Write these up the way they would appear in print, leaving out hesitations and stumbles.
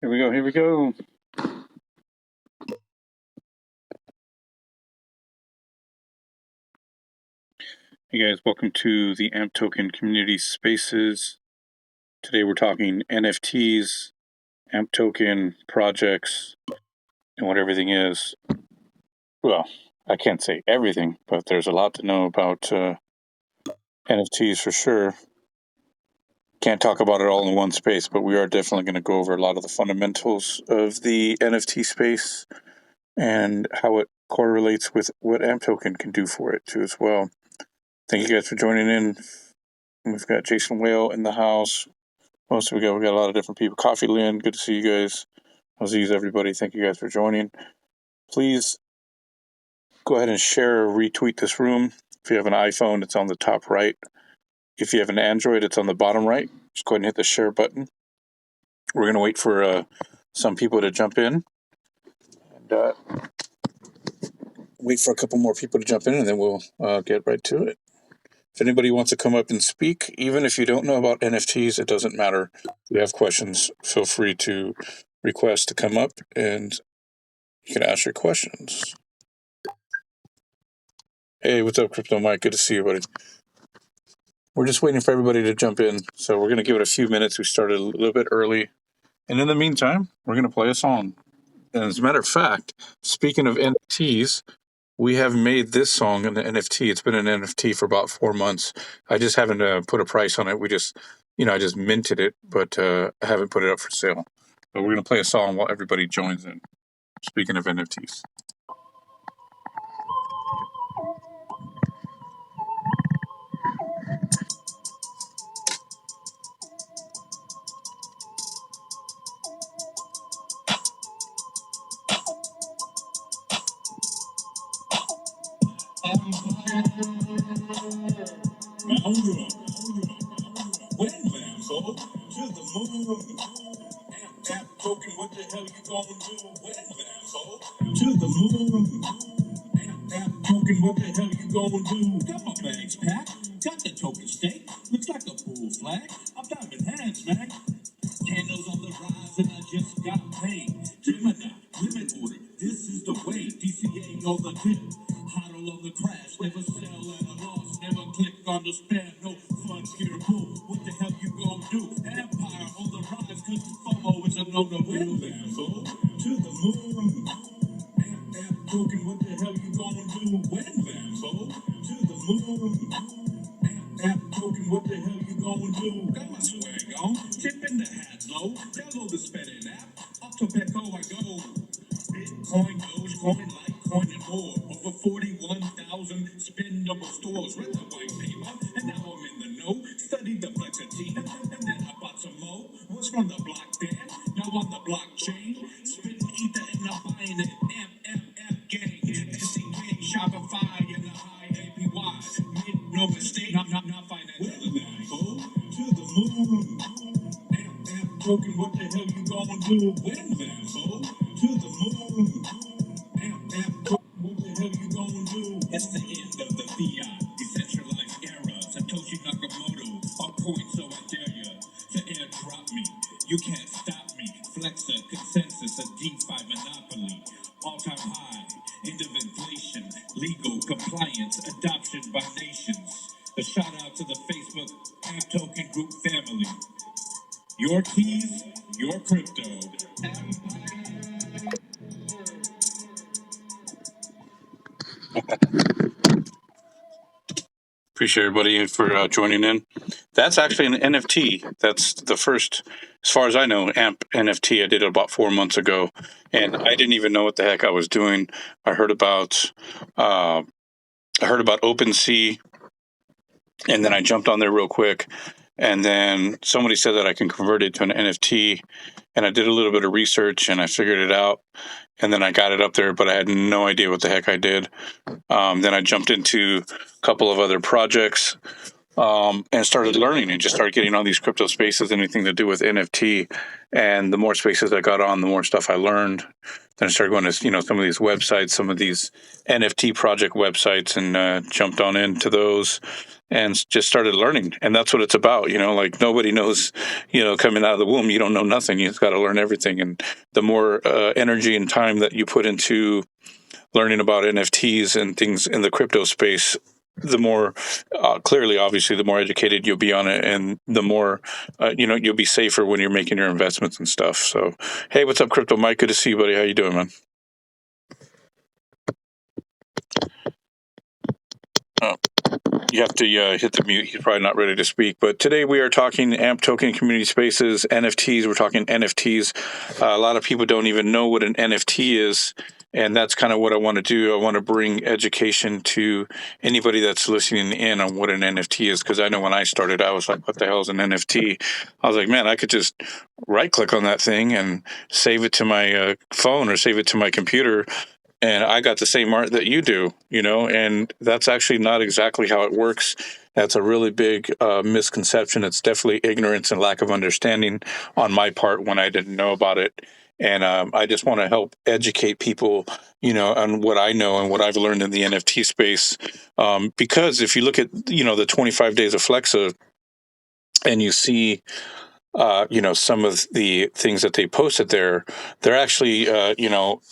Here we go. Here we go. Hey guys, welcome to the AMP Token Community Spaces. Today we're talking NFTs, AMP Token projects, and what everything is. Well, I can't say everything, but there's a lot to know about NFTs for sure. Can't talk about it all in one space, but we are definitely going to go over a lot of the fundamentals of the NFT space and how it correlates with what AMP Token can do for it too as well. Thank you guys for joining in. We've got Jason Whale in the house. We got a lot of different people. Coffee Lynn, good to see you guys. Aziz, everybody, thank you guys for joining. Please go ahead and share or retweet this room. If you have an iPhone, it's on the top right. If you have an Android, it's on the bottom right. Just go ahead and hit the share button. We're going to wait for some people to jump in. And wait for a couple more people to jump in, and then we'll get right to it. If anybody wants to come up and speak, even if you don't know about NFTs, it doesn't matter. If you have questions, feel free to request to come up and you can ask your questions. Hey, what's up, Crypto Mike? Good to see you, buddy. We're just waiting for everybody to jump in, so we're going to give it a few minutes. We started a little bit early. And in the meantime, we're going to play a song. And as a matter of fact, speaking of NFTs, we have made this song an NFT. It's been an NFT for about 4 months. I just haven't put a price on it. We just, I just minted it, but I haven't put it up for sale. But we're going to play a song while everybody joins in. Speaking of NFTs. Token, what the hell you gonna do when asshole? To the moon. Token, what the hell you gonna do? Got my bags packed, got the token stake. Looks like a bull flag. I'm diving hands, man. Candles on the rise, and I just got paid. Gemini, limit order. This is the way. DCA on the tip. Hodl on the crash. Never sell at a loss. Never click on the spam. No fun here, bull. What the hell you gonna do? Empire on the rise, cause FOMO is a no-no. To the moon. Token, what the hell you gonna do when Lambo? To the moon. Token, what the hell you gonna do? Got my swag on, tipping the hat low. Download the spending app. Up to Petco I go. Bitcoin, Dogecoin, Litecoin, and more. Over 41,000 spendable stores. Read the white paper, and now I'm in the know. Studied the Flexitina, and then I bought some more. Was from the block then, now on the blockchain. Spitting ether and I'm buying it. Gang, SDK, Shopify, and the high APY. Made no mistake, not financial. To the moon. Token, what the hell you gonna do when Lambo? To the moon. What the hell you gonna do? It's the end of the fiat, decentralized era. Satoshi Nakamoto, a point, so I dare ya to airdrop me. You can't stop me. Flexa, consensus, a DeFi monopoly. All-time high, end of inflation, legal compliance, adoption by nations. A shout out to the Facebook App Token Group family. Your keys, your crypto. Appreciate everybody for joining in. That's actually an NFT. That's the first, as far as I know, AMP NFT. I did it about 4 months ago, and I didn't even know what the heck I was doing. I heard about OpenSea, and then I jumped on there real quick, and then somebody said that I can convert it to an NFT, and I did a little bit of research, and I figured it out, and then I got it up there, but I had no idea what the heck I did. Then I jumped into a couple of other projects and started learning and just started getting on these crypto spaces, anything to do with NFT. And the more spaces I got on, the more stuff I learned. Then I started going to, some of these websites, some of these NFT project websites, and jumped on into those. and just started learning. And that's what it's about. Like nobody knows, coming out of the womb, you don't know nothing. You've got to learn everything. And the more energy and time that you put into learning about NFTs and things in the crypto space, the more clearly, obviously, the more educated you'll be on it, and the more you'll be safer when you're making your investments and stuff. So, hey, what's up, Crypto Mike? Good to see you, buddy. How you doing, man? Oh, you have to hit the mute. He's probably not ready to speak. But today we are talking AMP token community spaces, NFTs. We're talking NFTs. A lot of people don't even know what an NFT is. And that's kind of what I want to do. I want to bring education to anybody that's listening in on what an NFT is. Because I know when I started, I was like, what the hell is an NFT? I was like, man, I could just right click on that thing and save it to my phone or save it to my computer. And I got the same art that you do, and that's actually not exactly how it works. That's a really big misconception. It's definitely ignorance and lack of understanding on my part when I didn't know about it. And I just want to help educate people, on what I know and what I've learned in the NFT space. Because if you look at, the 25 days of Flexa and you see some of the things that they posted there, they're actually,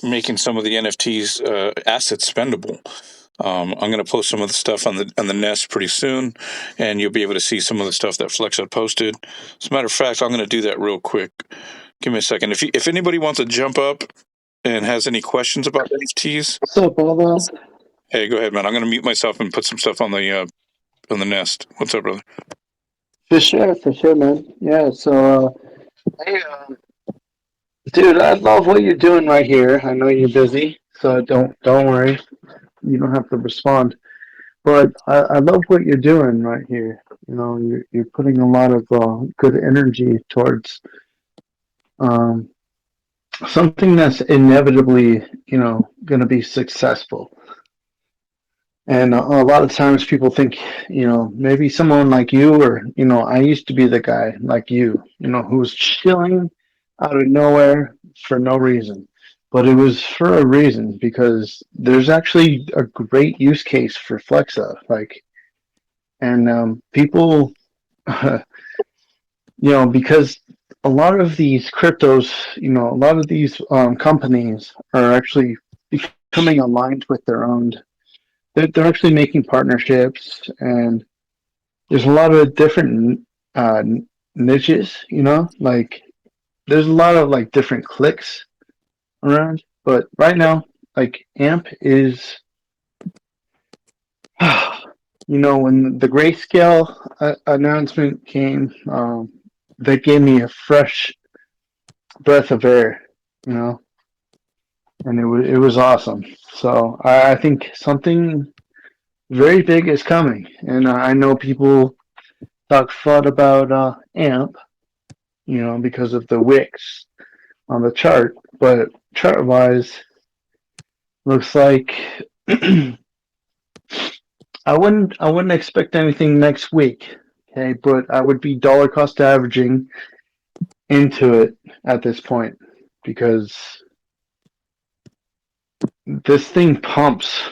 making some of the NFTs assets spendable. I'm going to post some of the stuff on the Nest pretty soon, and you'll be able to see some of the stuff that Flexa posted. As a matter of fact, I'm going to do that real quick. Give me a second. If anybody wants to jump up and has any questions about NFTs, What's up, brother? hey, go ahead, man. I'm going to mute myself and put some stuff on the Nest. What's up, brother? For sure, man. Yeah, so, hey, dude, I love what you're doing right here. I know you're busy, so don't worry. You don't have to respond. But I love what you're doing right here. You're putting a lot of good energy towards um, something that's inevitably, going to be successful. And a lot of times people think, maybe someone like you, or, I used to be the guy like you, who was chilling out of nowhere for no reason. But it was for a reason, because there's actually a great use case for Flexa. And people, because a lot of these cryptos, a lot of these companies are actually becoming aligned with their own. They're actually making partnerships, and there's a lot of different uh, niches. Like there's a lot of like different clicks around. But right now, like AMP is, when the grayscale announcement came, that gave me a fresh breath of air. You know, and it was awesome. So I think something very big is coming, and I know people talk FUD about AMP, because of the wicks on the chart, but chart wise, looks like I wouldn't expect anything next week. Okay, but I would be dollar cost averaging into it at this point, because this thing pumps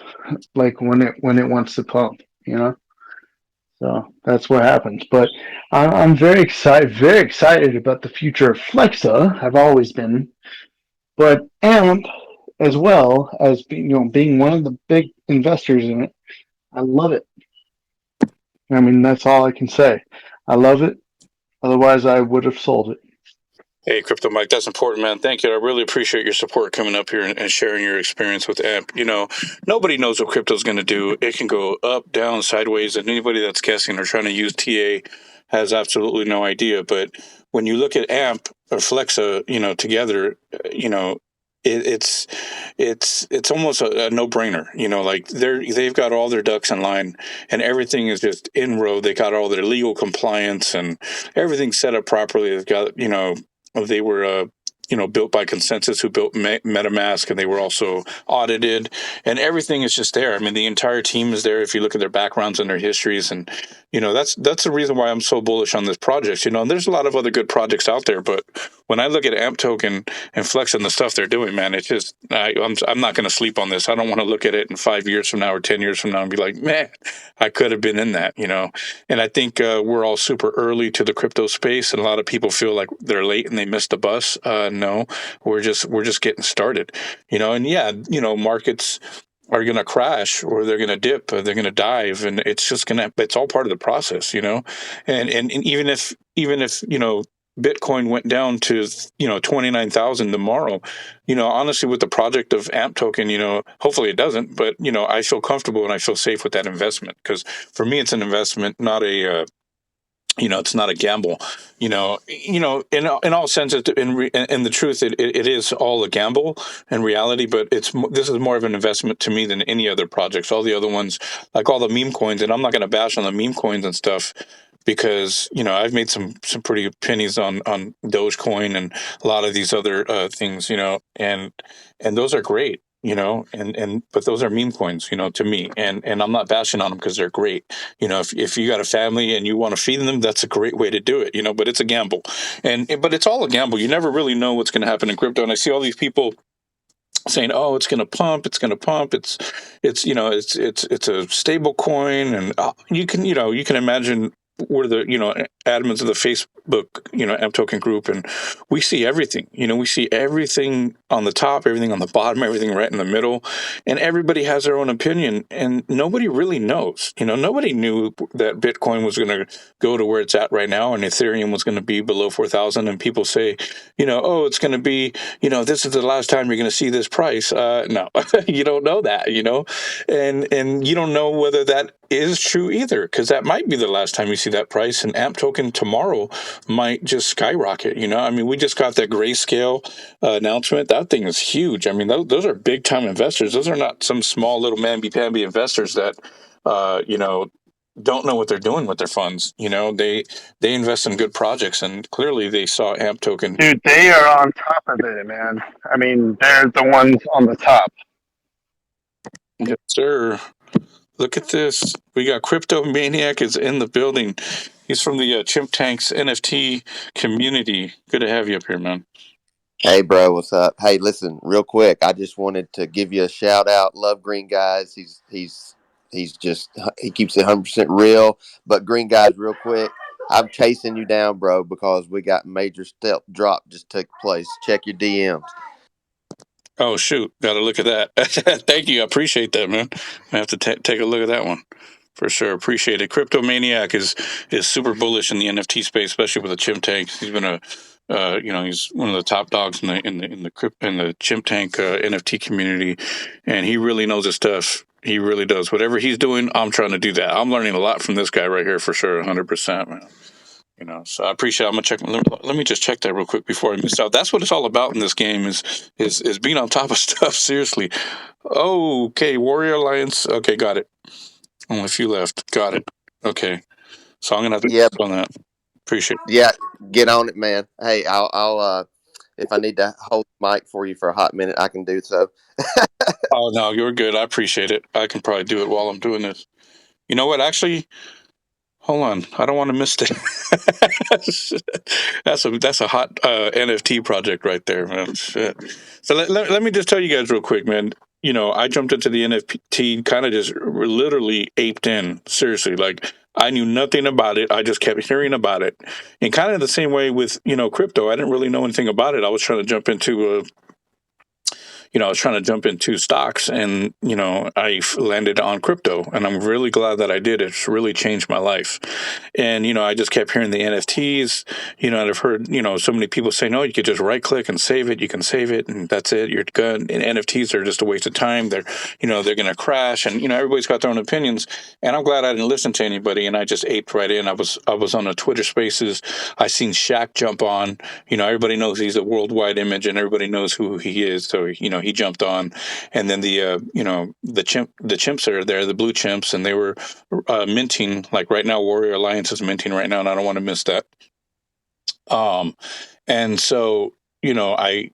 like when it wants to pump. So that's what happens. But I'm very excited about the future of Flexa. I've always been, but AMP as well as being one of the big investors in it. I love it. I mean, that's all I can say. I love it. Otherwise, I would have sold it. Hey, Crypto Mike, that's important, man. Thank you. I really appreciate your support coming up here and sharing your experience with AMP. Nobody knows what crypto's going to do. It can go up, down, sideways, and anybody that's guessing or trying to use TA has absolutely no idea. But when you look at AMP or Flexa, together, it's it's almost a no brainer. Like they've got all their ducks in line, and everything is just in row. They got all their legal compliance and everything set up properly. They've got they were built by Consensus, who built MetaMask, and they were also audited, and everything is just there. I mean, the entire team is there. If you look at their backgrounds and their histories, and That's the reason why I'm so bullish on this project. And there's a lot of other good projects out there, but when I look at Amp Token and Flex and the stuff they're doing, man, it's just I'm not going to sleep on this. I don't want to look at it in 5 years from now or 10 years from now and be like, man, I could have been in that. And I think we're all super early to the crypto space, and a lot of people feel like they're late and they missed the bus. No, we're just getting started. And yeah, markets are going to crash, or they're going to dip, or they're going to dive, and it's all part of the process. And even if Bitcoin went down to 29,000 tomorrow, honestly, with the project of Amp Token, hopefully it doesn't, but I feel comfortable and I feel safe with that investment, because for me it's an investment, not it's not a gamble. In all senses, in the truth, it is all a gamble in reality. But this is more of an investment to me than any other projects. All the other ones, like all the meme coins, and I'm not going to bash on the meme coins and stuff, because I've made some pretty pennies on Dogecoin and a lot of these other things. And those are great. But those are meme coins, to me, and I'm not bashing on them because they're great. If you got a family and you want to feed them, that's a great way to do it. But it's a gamble, but it's all a gamble. You never really know what's going to happen in crypto. And I see all these people saying, "Oh, it's going to pump. It's going to pump. It's a stable coin," and you can imagine we're the admins of the Facebook Amp Token group, and we see everything. We see everything on the top, everything on the bottom, everything right in the middle, and everybody has their own opinion, and nobody really knows. Nobody knew that Bitcoin was going to go to where it's at right now, and Ethereum was going to be below 4,000. And people say, oh, it's going to be, this is the last time you're going to see this price. No, you don't know that, and you don't know whether that is true either, because that might be the last time you see that price, and Amp Token tomorrow might just skyrocket. I mean, we just got that Grayscale announcement. That thing is huge. I mean, those are big time investors. Those are not some small little mamby-pamby investors that don't know what they're doing with their funds. They invest in good projects, and clearly they saw Amp Token. Dude, they are on top of it, man. I mean, they're the ones on the top. Yes, sir. Look at this. We got Crypto Maniac is in the building. He's from the Chimp Tanks NFT community. Good to have you up here, man. Hey, bro, what's up? Hey, listen, real quick, I just wanted to give you a shout out. Love Green Guys. He keeps it 100% real. But Green Guys, real quick, I'm chasing you down, bro, because we got major step drop just took place. Check your DMs. Oh, shoot. Got to look at that. Thank you. I appreciate that, man. I have to take a look at that one. For sure, appreciate it. Crypto Maniac is super bullish in the NFT space, especially with the Chimp Tanks. He's been he's one of the top dogs in the Chimp Tank NFT community, and he really knows his stuff. He really does. Whatever he's doing, I'm trying to do that. I'm learning a lot from this guy right here for sure, 100%, man. So I appreciate it. I'm gonna check. Let me just check that real quick before I miss out. That's what it's all about in this game is being on top of stuff. Seriously. Okay, Warrior Alliance. Okay, got it. Only a few left. Got it. Okay. So I'm gonna have to Yeah, on that. Appreciate it. yeah, get on it, man. Hey, I'll if I need to hold the mic for you for a hot minute, I can do so. Oh no, you're good. I appreciate it. I can probably do it while I'm doing this. You know what? Actually, hold on. I don't want to miss it. that's a hot NFT project right there, man. Shit. So let me just tell you guys real quick, man. I jumped into the NFT kind of just literally aped in. Seriously, like I knew nothing about it. I just kept hearing about it, and kind of the same way with crypto. I didn't really know anything about it. I was trying to jump into I was trying to jump into stocks, and I landed on crypto, and I'm really glad that I did. It's really changed my life. And I just kept hearing the NFTs. And I've heard so many people say, no, you could just right click and save it. You can save it, and that's it. You're good. And NFTs are just a waste of time. They're going to crash, and everybody's got their own opinions. And I'm glad I didn't listen to anybody, and I just aped right in. I was on the Twitter Spaces. I seen Shaq jump on. Everybody knows he's a worldwide image, and everybody knows who he is. So he jumped on, and then the chimps are there, the blue chimps, and they were minting. Like right now, Warrior Alliance is minting right now, and I don't want to miss that. And so I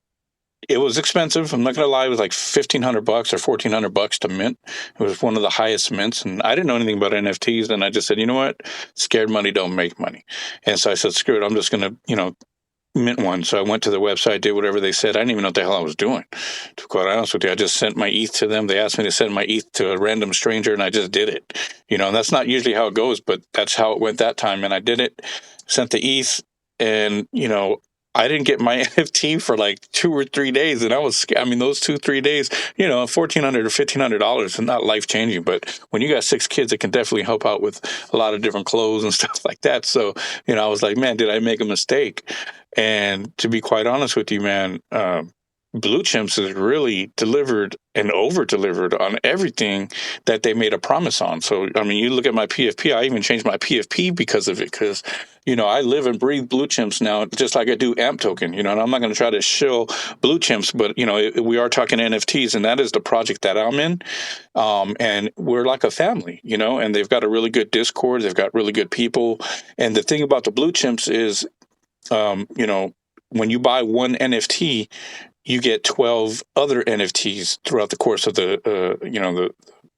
It was expensive. I'm not gonna lie. It was like $1,500 or $1,400 to mint. It was one of the highest mints, and I didn't know anything about NFTs. And I just said, you know what, scared money don't make money. And so I said, screw it. I'm just gonna, mint one. So I went to the website, did whatever they said. I didn't even know what the hell I was doing. To be quite honest with you, I just sent my ETH to them. They asked me to send my ETH to a random stranger, and I just did it. And that's not usually how it goes, but that's how it went that time. And I did it, sent the ETH, and I didn't get my NFT for like 2 or 3 days, and those 2 3 days, $1,400 or $1,500 is not life changing, but when you got 6 kids, it can definitely help out with a lot of different clothes and stuff like that. So, I was like, man, did I make a mistake? And to be quite honest with you, man, Blue Chimps has really delivered and over delivered on everything that they made a promise on. So, you look at my PFP, I even changed my PFP because of it, because, I live and breathe Blue Chimps now, just like I do AMP token, and I'm not going to try to shill Blue Chimps, but, we are talking NFTs, and that is the project that I'm in. And we're like a family, and they've got a really good Discord. They've got really good people. And the thing about the Blue Chimps is, when you buy one NFT, you get 12 other NFTs throughout the course of the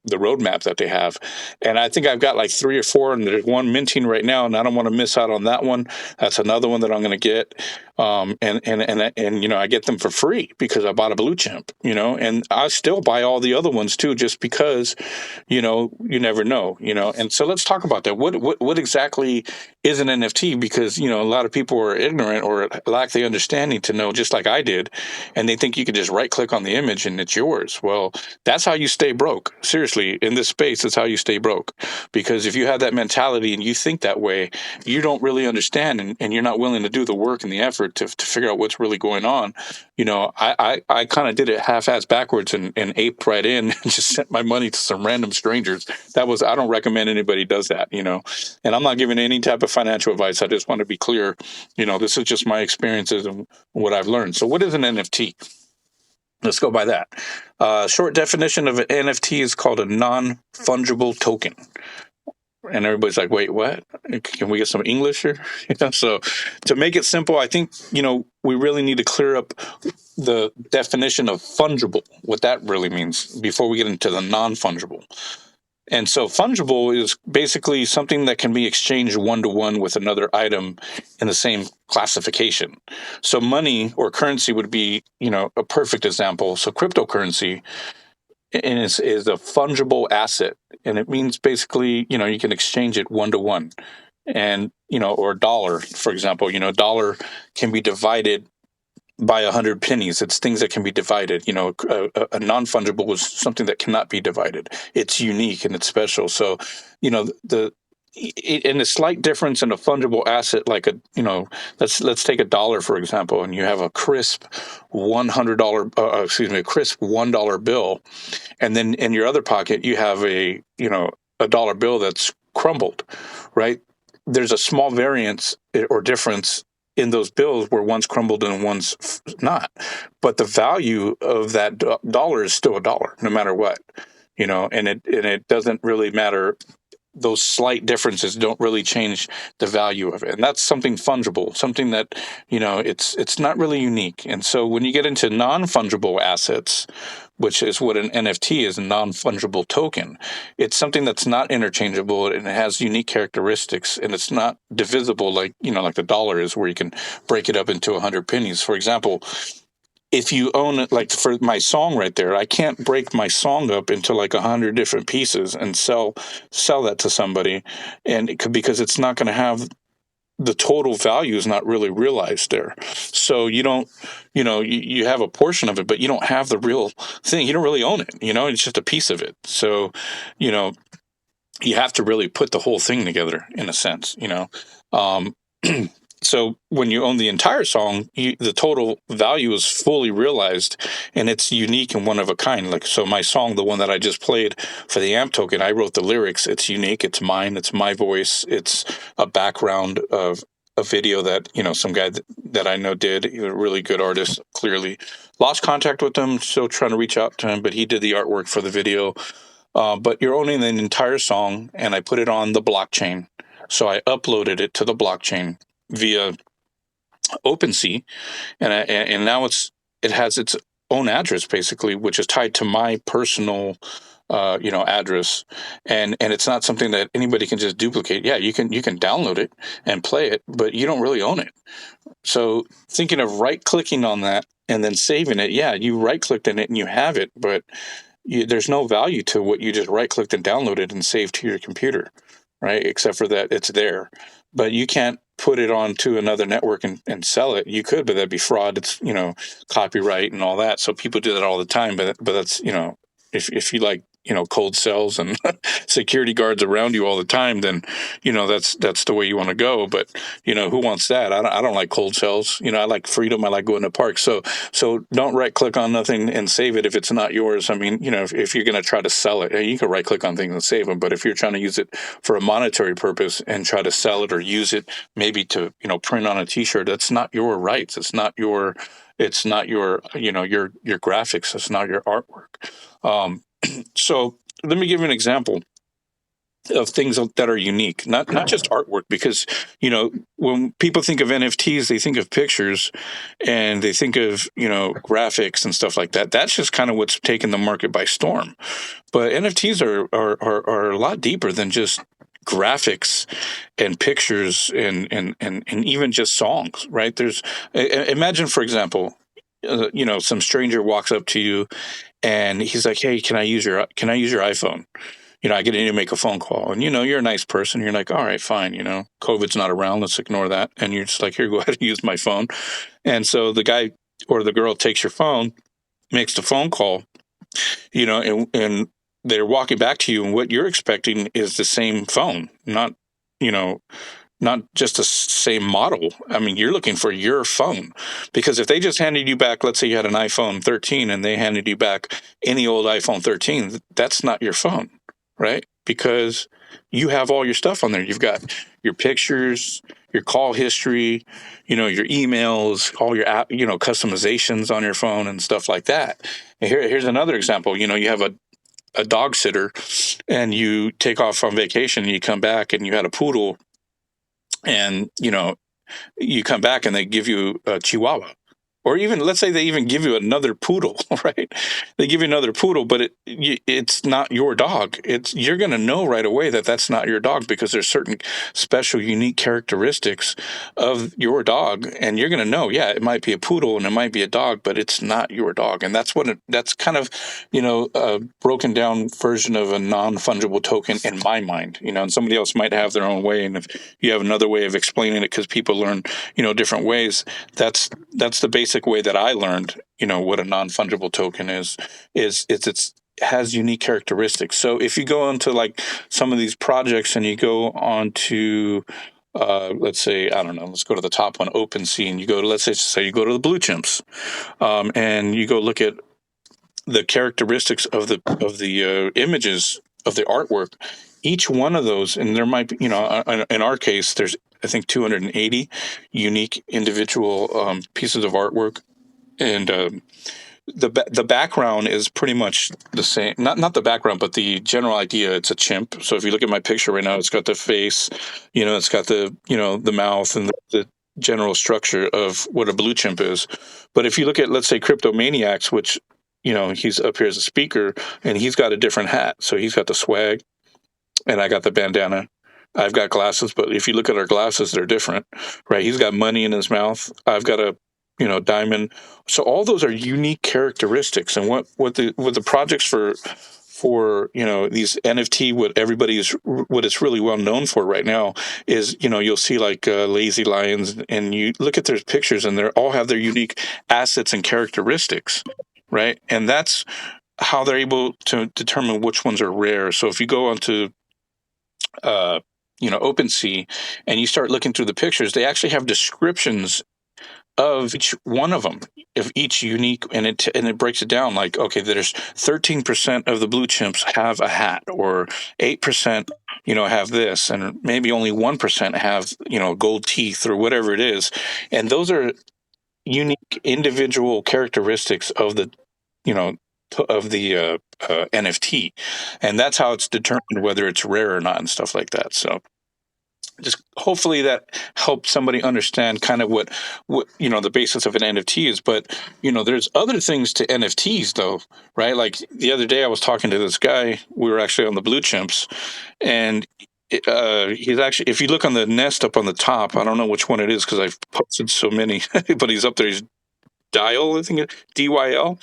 roadmap that they have. And I think I've got like 3 or 4, and there's one minting right now, and I don't want to miss out on that one. That's another one that I'm going to get. And I get them for free because I bought a Blue Chimp, and I still buy all the other ones too, just because, you never know, And so let's talk about that. What exactly is an NFT? Because, a lot of people are ignorant or lack the understanding to know, just like I did, and they think you can just right click on the image and it's yours. Well, that's how you stay broke. Seriously, in this space, that's how you stay broke. Because if you have that mentality and you think that way, you don't really understand, and you're not willing to do the work and the effort to figure out what's really going on. I kind of did it half-ass backwards and aped right in and just sent my money to some random strangers. I don't recommend anybody does that, and I'm not giving any type of financial advice. I just want to be clear. This is just my experiences and what I've learned. So what is an NFT? Let's go by that. Short definition of an NFT is called a non-fungible token. And everybody's like, wait, what? Can we get some English here? So to make it simple, I think, we really need to clear up the definition of fungible, what that really means, before we get into the non-fungible. And so fungible is basically something that can be exchanged one-to-one with another item in the same classification. So money or currency would be, a perfect example. So cryptocurrency is a fungible asset, and it means basically, you can exchange it one-to-one. And, or a dollar, for example, a dollar can be divided by 100 pennies. It's things that can be divided. A non-fungible was something that cannot be divided. It's unique and it's special. So, and the slight difference in a fungible asset, like let's take a dollar for example, and you have a crisp a crisp $1 bill, and then in your other pocket you have a dollar bill that's crumbled, right? There's a small variance or difference in those bills where one's crumbled and one's not, but the value of that dollar is still a dollar no matter what, and it doesn't really matter. Those slight differences don't really change the value of it, and that's something fungible, something that it's not really unique. And so when you get into non-fungible assets, which is what an NFT is, a non-fungible token, it's something that's not interchangeable and it has unique characteristics, and it's not divisible like like the dollar is, where you can break it up into 100 pennies. For example, if you own it, like for my song right there, I can't break my song up into like 100 different pieces and sell that to somebody, and because it's not going to have, the total value is not really realized there. So you don't, you have a portion of it, but you don't have the real thing. You don't really own it. It's just a piece of it. So, you have to really put the whole thing together in a sense. Um, So when you own the entire song, the total value is fully realized, and it's unique and one of a kind. Like, so my song, the one that I just played for the AMP token, I wrote the lyrics. It's unique. It's mine. It's my voice. It's a background of a video that, some guy that I know did. He's a really good artist, clearly. Lost contact with him, still trying to reach out to him, but he did the artwork for the video. But you're owning the entire song, and I put it on the blockchain. So I uploaded it to the blockchain via OpenSea, and now it's it has its own address basically, which is tied to my personal address, and it's not something that anybody can just duplicate. Yeah, you can download it and play it, but you don't really own it. So thinking of right clicking on that and then saving it, yeah, you right clicked in it and you have it, but there's no value to what you just right clicked and downloaded and saved to your computer, right? Except for that it's there, but you can't put it onto another network and sell it. You could, but that'd be fraud. It's copyright and all that. So people do that all the time, but that's if you like cold cells and security guards around you all the time, then that's the way you want to go. But who wants that? I don't like cold cells. I like freedom. I like going to parks. So don't right click on nothing and save it if it's not yours. I mean, if you're going to try to sell it, you can right click on things and save them. But if you're trying to use it for a monetary purpose and try to sell it or use it maybe to print on a T-shirt, that's not your rights. It's not your your graphics. It's not your artwork. So let me give you an example of things that are unique, not just artwork, because when people think of NFTs, they think of pictures and they think of graphics and stuff like that. That's just kind of what's taken the market by storm. But NFTs are a lot deeper than just graphics and pictures and even just songs, right? Imagine, for example, some stranger walks up to you and he's like, "Hey, can I use your iPhone? I get in to make a phone call." And you're a nice person. You're like, "All right, fine. COVID's not around. Let's ignore that." And you're just like, "Here, go ahead and use my phone." And so the guy or the girl takes your phone, makes the phone call, and they're walking back to you, and what you're expecting is the same phone, you know, not just the same model. I mean, you're looking for your phone, because if they just handed you back, let's say you had an iPhone 13 and they handed you back any old iPhone 13, that's not your phone, right? Because you have all your stuff on there. You've got your pictures, your call history, your emails, all your app, customizations on your phone and stuff like that. And here's another example. You have a dog sitter and you take off on vacation and you come back and you had a poodle, and you come back and they give you a Chihuahua, or even let's say they even give you another poodle, right? They give you another poodle, but it's not your dog. You're going to know right away that that's not your dog, because there's certain special, unique characteristics of your dog, and you're going to know. Yeah, it might be a poodle and it might be a dog, but it's not your dog, and that's kind of a broken down version of a non-fungible token in my mind. And somebody else might have their own way, and if you have another way of explaining it, because people learn different ways, that's the basic way that I learned what a non-fungible token is. It's has unique characteristics. So if you go into like some of these projects and you go on to let's say, I don't know, let's go to the top one, OpenSea, and you go to, let's say you go to the Blue Chimps, and you go look at the characteristics of the images of the artwork. Each one of those, and there might be, in our case, there's I think 280 unique individual pieces of artwork, and the background is pretty much the same. Not the background, but the general idea. It's a chimp. So if you look at my picture right now, it's got the face, it's got the the mouth and the general structure of what a blue chimp is. But if you look at, let's say, Cryptomaniacs, which he's up here as a speaker, and he's got a different hat. So he's got the swag, and I got the bandana. I've got glasses, but if you look at our glasses, they're different, right? He's got money in his mouth. I've got a diamond. So all those are unique characteristics. And what the projects for these NFT, what it's really well known for right now is you'll see like lazy lions, and you look at their pictures and they all have their unique assets and characteristics, right? And that's how they're able to determine which ones are rare. So if you go onto OpenSea and you start looking through the pictures, they actually have descriptions of each one of them, of each unique, and it breaks it down like, okay, there's 13% of the blue chimps have a hat, or 8% have this, and maybe only 1% have gold teeth, or whatever it is. And those are unique individual characteristics of the NFT, and that's how it's determined whether it's rare or not and stuff like that. So just hopefully that helps somebody understand kind of what the basis of an NFT is. But there's other things to NFTs though, right? Like the other day I was talking to this guy. We were actually on the Blue Chimps, and he's actually, if you look on the nest up on the top, I don't know which one it is because I've posted so many, but he's up there. He's Dial, I think, DYL.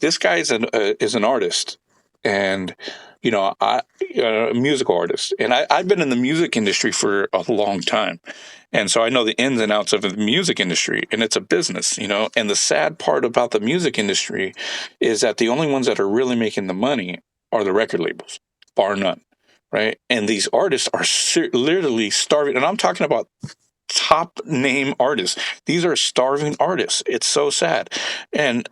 This guy is an artist, and a musical artist, and I've been in the music industry for a long time, and so I know the ins and outs of the music industry, and it's a business, and the sad part about the music industry is that the only ones that are really making the money are the record labels, bar none, right? And these artists are literally starving, and I'm talking about top name artists. These are starving artists. It's so sad. And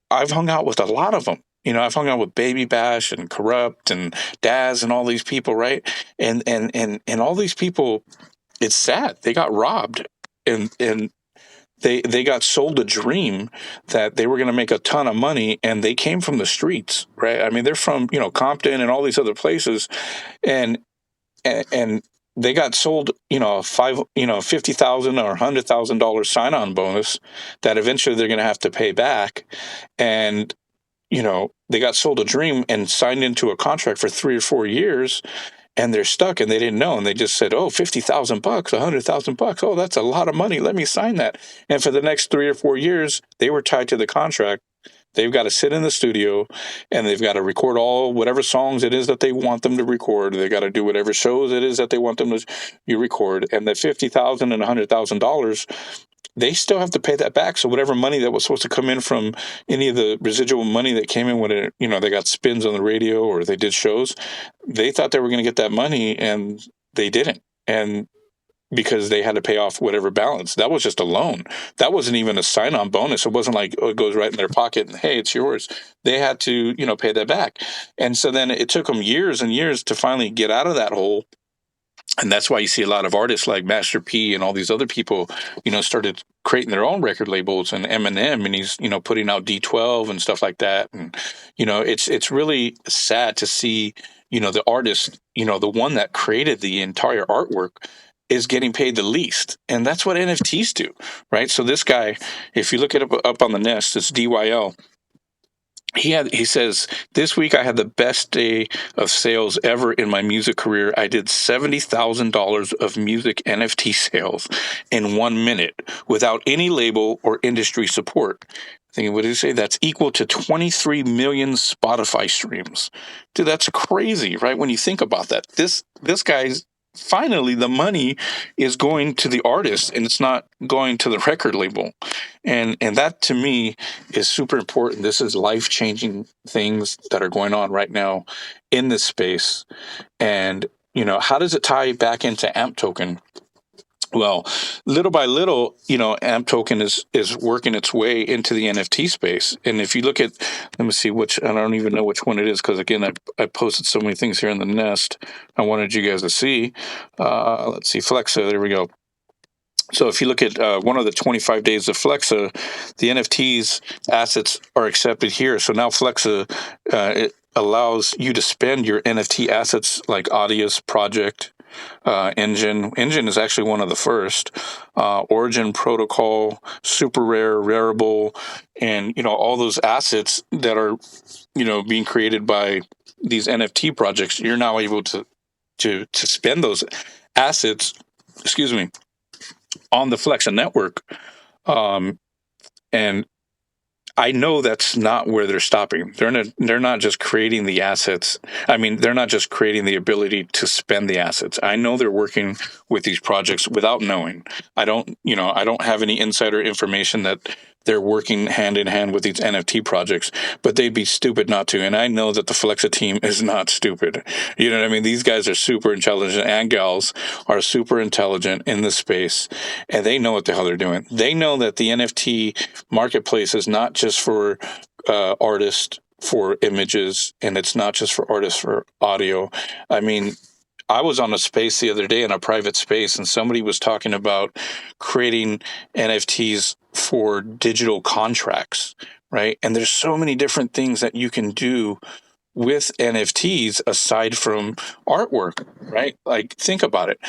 I've hung out with a lot of them. I've hung out with Baby Bash and Corrupt and Daz and all these people, right? And all these people, it's sad. They got robbed, and they got sold a dream that they were going to make a ton of money, and they came from the streets, right? I mean, they're from Compton and all these other places, and they got sold, $50,000 or $100,000 sign-on bonus that eventually they're going to have to pay back, and they got sold a dream and signed into a contract for 3 or 4 years, and they're stuck and they didn't know, and they just said, "Oh, $50,000, $100,000. Oh, that's a lot of money. Let me sign that." And for the next 3 or 4 years, they were tied to the contract. They've got to sit in the studio and they've got to record all whatever songs it is that they want them to record. They got to do whatever shows it is that they want them to you record. And the $50,000 and $100,000, they still have to pay that back. So whatever money that was supposed to come in from any of the residual money that came in when they got spins on the radio or they did shows, they thought they were going to get that money and they didn't. And because they had to pay off whatever balance. That was just a loan. That wasn't even a sign-on bonus. It wasn't like, it goes right in their pocket and, hey, it's yours. They had to, pay that back. And so then it took them years and years to finally get out of that hole. And that's why you see a lot of artists like Master P and all these other people, started creating their own record labels, and Eminem, and he's, putting out D12 and stuff like that. And, it's really sad to see, the artist, the one that created the entire artwork is getting paid the least. And that's what NFTs do, right? So this guy, if you look it up on the nest, it's DYL. He says, "This week I had the best day of sales ever in my music career. I did $70,000 of music NFT sales in 1 minute without any label or industry support." Thinking, what did he say? That's equal to 23 million Spotify streams. Dude, that's crazy, right? When you think about that, this guy's finally the money is going to the artist and it's not going to the record label, and that to me is super important. This is life-changing things that are going on right now in this space. And how does it tie back into AMP token? Well, little by little, AMP token is working its way into the NFT space. And if you look at, let me see which, I don't even know which one it is, because again, I posted so many things here in the nest I wanted you guys to see. Let's see, Flexa, there we go. So if you look at one of the 25 days of Flexa, the NFTs assets are accepted here. So now Flexa, it allows you to spend your NFT assets like Audius Project, Engine is actually one of the first, Origin Protocol, Super Rare, Rarible, and all those assets that are being created by these NFT projects. You're now able to spend those assets, excuse me, on the Flexa network, and I know that's not where they're stopping. They're not just creating the assets. I mean, they're not just creating the ability to spend the assets. I know they're working with these projects without knowing. I don't have any insider information that they're working hand in hand with these NFT projects, but they'd be stupid not to. And I know that the Flexa team is not stupid. You know what I mean? These guys are super intelligent, and gals are super intelligent in this space, and they know what the hell they're doing. They know that the NFT marketplace is not just for artists for images, and it's not just for artists for audio. I mean, I was on a space the other day, in a private space, and somebody was talking about creating NFTs for digital contracts, right? And there's so many different things that you can do with NFTs aside from artwork, right? Like, think about it.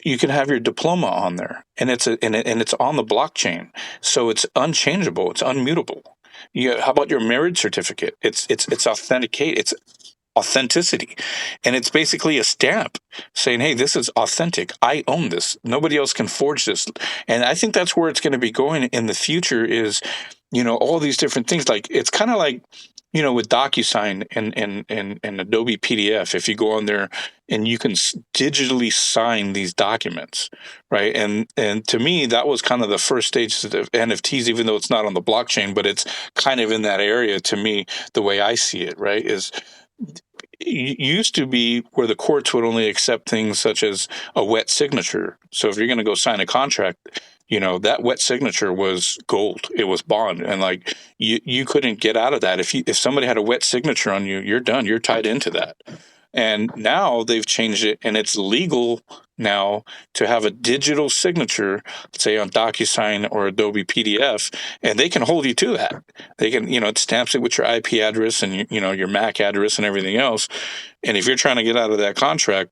You can have your diploma on there, and it's on the blockchain, so it's unchangeable, it's unmutable. How about your marriage certificate? It's authenticate. It's authenticity, and it's basically a stamp saying, hey, this is authentic, I own this, nobody else can forge this. And I think that's where it's going to be going in the future, is all these different things. Like, it's kind of like with DocuSign and Adobe PDF, if you go on there and you can digitally sign these documents, right? And to me, that was kind of the first stage of NFTs, even though it's not on the blockchain, but it's kind of in that area. To me, the way I see it, right, is used to be where the courts would only accept things such as a wet signature. So if you're going to go sign a contract, that wet signature was gold. It was bond, and like you couldn't get out of that. If somebody had a wet signature on you, you're done. You're tied into that. And now they've changed it, and it's legal now to have a digital signature, say on DocuSign or Adobe PDF, and they can hold you to that. They can, it stamps it with your IP address and your MAC address and everything else. And if you're trying to get out of that contract,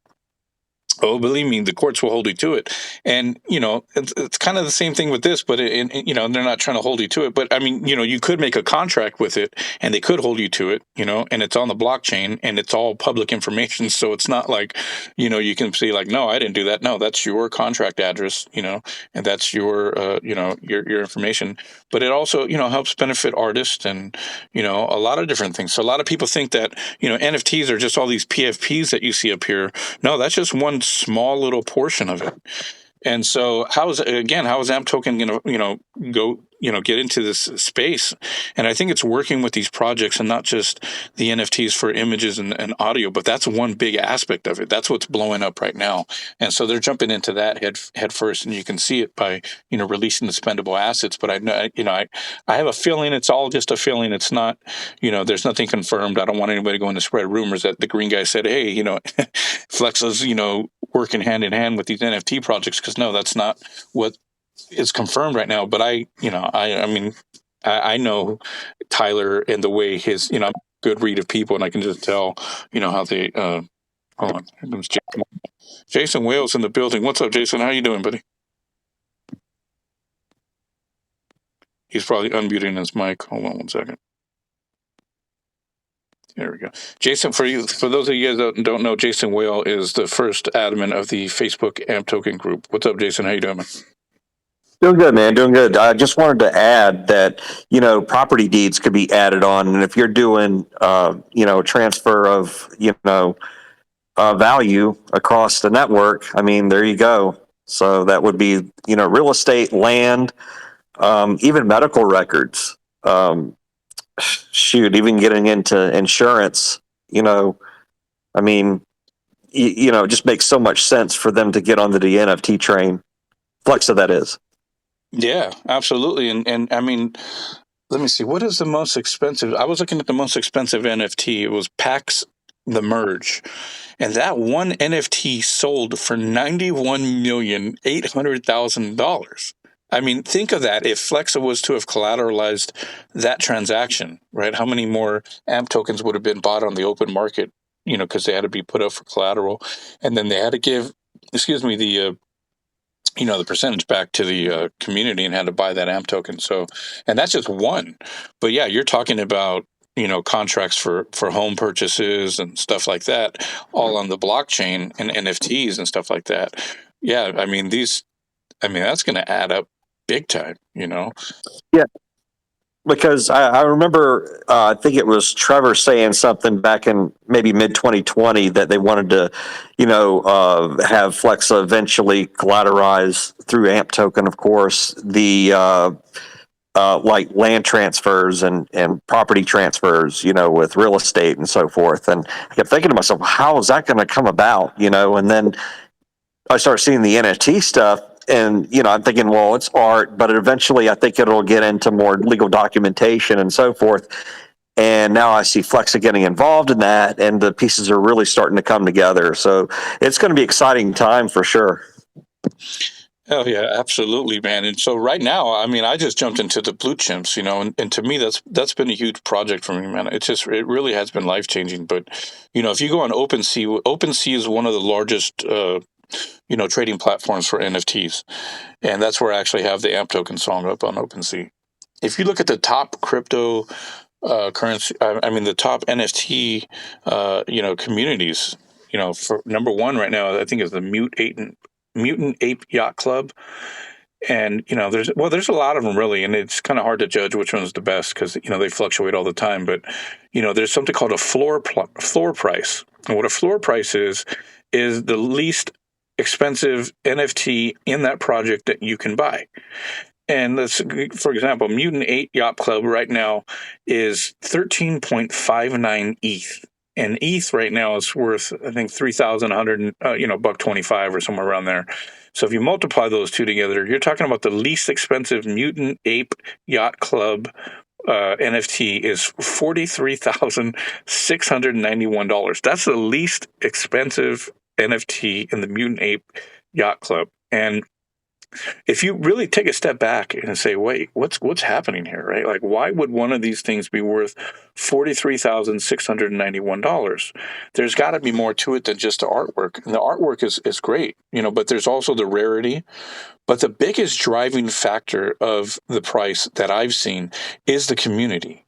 oh, believe me, the courts will hold you to it. And, it's kind of the same thing with this, but, they're not trying to hold you to it. But, I mean, you could make a contract with it and they could hold you to it, and it's on the blockchain and it's all public information. So it's not like, you can say like, no, I didn't do that. No, that's your contract address, and that's your, your information. But it also, helps benefit artists and, a lot of different things. So a lot of people think that, NFTs are just all these PFPs that you see up here. No, that's just one small little portion of it. And so how is AMP Token going to, go, get into this space? And I think it's working with these projects and not just the NFTs for images and audio, but that's one big aspect of it. That's what's blowing up right now. And so they're jumping into that head first, and you can see it by, releasing the spendable assets. But I know, I have a feeling it's all just a feeling. It's not, there's nothing confirmed. I don't want anybody going to spread rumors that the green guy said, hey, Flex is, working hand in hand with these NFT projects, because no, that's not what is confirmed right now. But I mean, I know Tyler and the way his, I'm a good read of people, and I can just tell, how they, hold on, here comes Jason Wales in the building. What's up, Jason? How you doing, buddy? He's probably unmuting his mic. Hold on one second. There we go. Jason, for those of you guys that don't know, Jason Whale is the first admin of the Facebook AMP Token group. What's up, Jason? How you doing, man? Doing good, man. Doing good. I just wanted to add that, property deeds could be added on. And if you're doing, transfer of, value across the network, I mean, there you go. So that would be, real estate, land, even medical records. Even getting into insurance, I mean, it just makes so much sense for them to get onto the NFT train. Flexa, that is. Yeah, absolutely. And I mean, let me see. What is the most expensive? I was looking at the most expensive NFT. It was PAX the Merge. And that one NFT sold for $91,800,000. I mean, think of that. If Flexa was to have collateralized that transaction, right? How many more AMP tokens would have been bought on the open market, because they had to be put up for collateral. And then they had to give, the the percentage back to the community, and had to buy that AMP token. So, and that's just one. But yeah, you're talking about, contracts for home purchases and stuff like that, all on the blockchain, and NFTs and stuff like that. Yeah, I mean, that's going to add up big time, Yeah, because I remember, I think it was Trevor saying something back in maybe mid 2020 that they wanted to, have Flexa eventually collateralize through AMP token, of course, the like land transfers and property transfers, with real estate and so forth. And I kept thinking to myself, how is that going to come about, And then I start seeing the NFT stuff, and I'm thinking, well, it's art, but eventually I think it'll get into more legal documentation and so forth. And now I see Flexa getting involved in that, and the pieces are really starting to come together. So it's going to be an exciting time for sure. Oh yeah, absolutely, man. And so right now, I mean, I just jumped into the blue chimps, and to me, that's been a huge project for me, man. It really has been life changing. But if you go on OpenSea, OpenSea is one of the largest trading platforms for NFTs, and that's where I actually have the AMP token song up on OpenSea. If you look at the top crypto currency, I mean the top NFT, communities, for number one right now, I think is the Mutant Ape Yacht Club. And there's a lot of them really, and it's kind of hard to judge which one's the best because they fluctuate all the time. But there's something called a floor price, and what a floor price is the least expensive NFT in that project that you can buy. And let's, for example, Mutant 8 Yacht Club right now is 13.59 ETH. And ETH right now is worth, I think, 3,100, buck 25 or somewhere around there. So if you multiply those two together, you're talking about the least expensive Mutant Ape Yacht Club NFT is $43,691. That's the least expensive NFT in the Mutant Ape Yacht Club. And if you really take a step back and say, wait, what's happening here, right? Like, why would one of these things be worth $43,691? There's got to be more to it than just the artwork. And the artwork is great, but there's also the rarity. But the biggest driving factor of the price that I've seen is the community.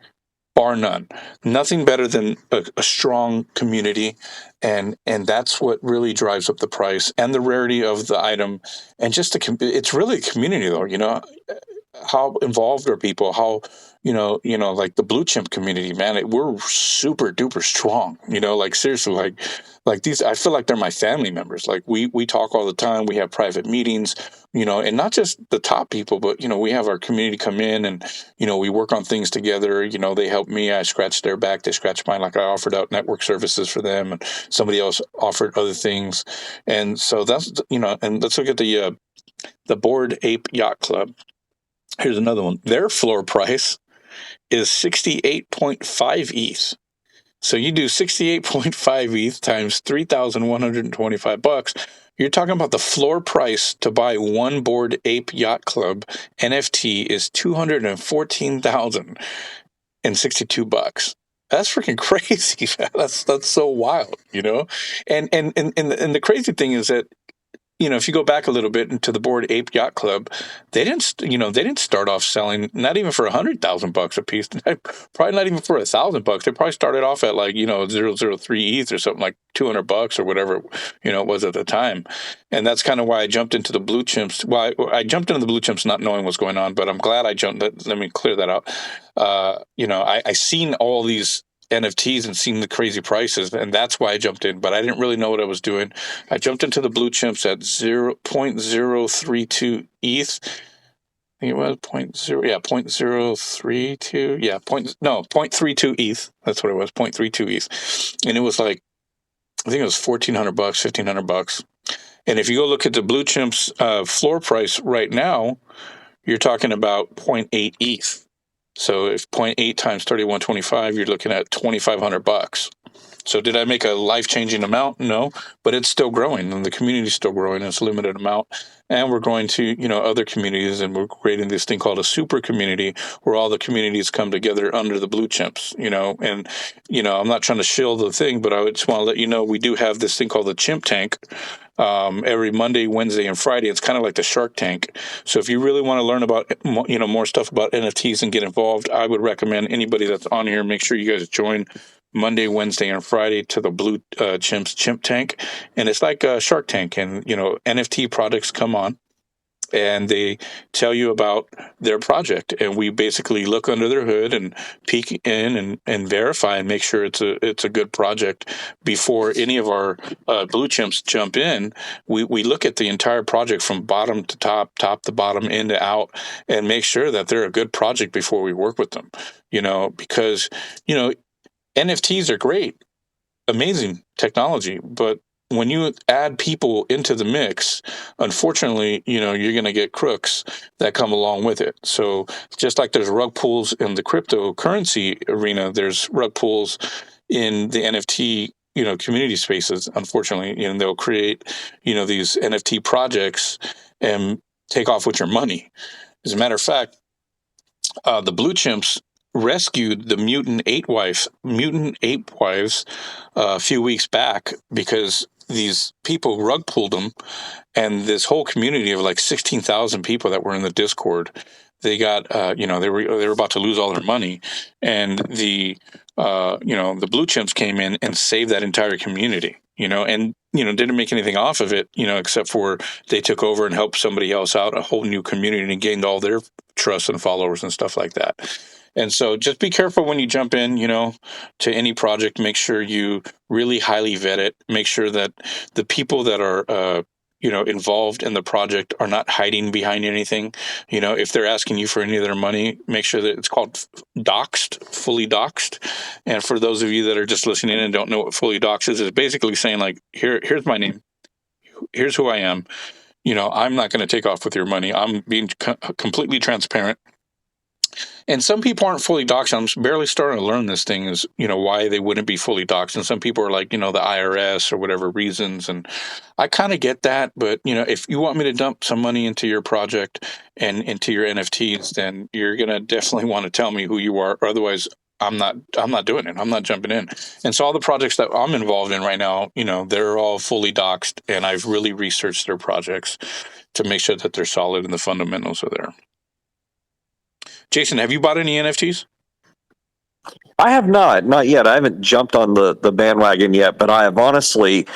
Bar none. Nothing better than a strong community, and that's what really drives up the price and the rarity of the item, and just it's really a community though. How involved are people? How like the blue chimp community, man. We're super duper strong. Like seriously, like these. I feel like they're my family members. Like we talk all the time. We have private meetings. And not just the top people, but we have our community come in and we work on things together. They help me. I scratch their back. They scratch mine. Like I offered out network services for them, and somebody else offered other things. And so that's And let's look at the Bored Ape Yacht Club. Here's another one. Their floor price is 68.5 ETH. So you do 68.5 ETH times 3,125 bucks. You're talking about the floor price to buy one Bored Ape Yacht Club NFT is 214,062 bucks. That's freaking crazy. That's so wild, And the crazy thing is that if you go back a little bit into the Bored Ape Yacht Club, they didn't start off selling not even for 100,000 bucks a piece, probably not even for 1,000 bucks. They probably started off at 0.003 ETH or something like 200 bucks or whatever it was at the time. And that's kind of why I jumped into the blue chimps. Well, I jumped into the blue chimps not knowing what's going on, but I'm glad I jumped. Let me clear that out. I seen all these NFTs and seen the crazy prices, and that's why I jumped in. But I didn't really know what I was doing. I jumped into the blue chimps at 0.032 ETH. I think it was 0.032. Yeah, 0.32 ETH. That's what it was, 0.32 ETH. And it was like, I think it was 1,400 bucks, 1,500 bucks. And if you go look at the blue chimps floor price right now, you're talking about 0.8 ETH. So if 0.8 times 3125, you're looking at 2,500 bucks. So did I make a life-changing amount? No, but it's still growing, and the community's still growing. It's a limited amount, and we're going to other communities, and we're creating this thing called a super community where all the communities come together under the blue chimps. And I'm not trying to shill the thing, but I just want to let you know we do have this thing called the Chimp Tank. Every Monday, Wednesday, and Friday. It's kind of like the Shark Tank. So if you really want to learn about more stuff about NFTs and get involved, I would recommend anybody that's on here, make sure you guys join Monday, Wednesday, and Friday to the Blue Chimps Chimp Tank. And it's like a Shark Tank. And, NFT products come on and they tell you about their project. And we basically look under their hood and peek in and verify and make sure it's a good project before any of our blue chimps jump in. We look at the entire project from bottom to top to bottom, in to out, and make sure that they're a good project before we work with them, because, NFTs are great, amazing technology, but when you add people into the mix, unfortunately, you're going to get crooks that come along with it. So just like there's rug pulls in the cryptocurrency arena, there's rug pulls in the NFT, community spaces, unfortunately, and they'll create, these NFT projects and take off with your money. As a matter of fact, the Blue Chimps rescued the mutant ape wives a few weeks back because these people rug pulled them, and this whole community of like 16,000 people that were in the Discord, they got they were about to lose all their money, and the Blue Chimps came in and saved that entire community, and didn't make anything off of it, except for they took over and helped somebody else out, a whole new community, and gained all their trust and followers and stuff like that. And so just be careful when you jump in, to any project. Make sure you really highly vet it. Make sure that the people that are involved in the project are not hiding behind anything. If they're asking you for any of their money, make sure that it's called doxed, fully doxed. And for those of you that are just listening and don't know what fully doxed is, it's basically saying like, here's my name. Here's who I am. I'm not going to take off with your money. I'm being completely transparent. And some people aren't fully doxed. I'm barely starting to learn this thing is, why they wouldn't be fully doxed. And some people are like, the IRS or whatever reasons. And I kind of get that. But, if you want me to dump some money into your project and into your NFTs, then you're going to definitely want to tell me who you are. Or otherwise, I'm not doing it. I'm not jumping in. And so all the projects that I'm involved in right now, they're all fully doxed. And I've really researched their projects to make sure that they're solid and the fundamentals are there. Jason, have you bought any NFTs? I have not yet. I haven't jumped on the bandwagon yet, but I have honestly,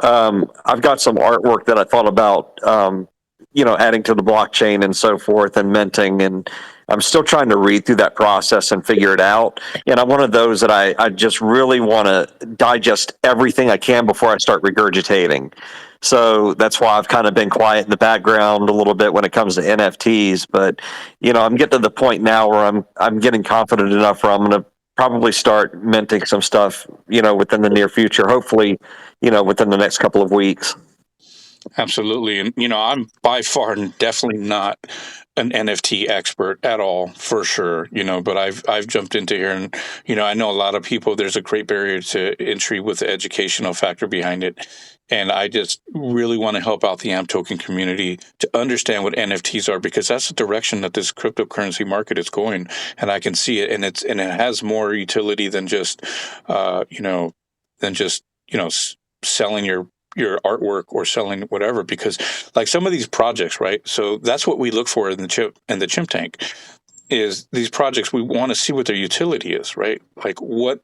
I've got some artwork that I thought about, adding to the blockchain and so forth and minting. And I'm still trying to read through that process and figure it out. And I'm one of those that I just really want to digest everything I can before I start regurgitating. So that's why I've kind of been quiet in the background a little bit when it comes to NFTs. But, I'm getting to the point now where I'm getting confident enough where I'm going to probably start minting some stuff, within the near future, hopefully, within the next couple of weeks. Absolutely. And, I'm by far definitely not an NFT expert at all, for sure, but I've jumped into here and, I know a lot of people, there's a great barrier to entry with the educational factor behind it. And I just really want to help out the AMP token community to understand what NFTs are, because that's the direction that this cryptocurrency market is going. And I can see it, and it has more utility than just, selling your artwork or selling whatever, because like some of these projects, right? So that's what we look for in the chimp tank, is these projects. We want to see what their utility is, right? Like what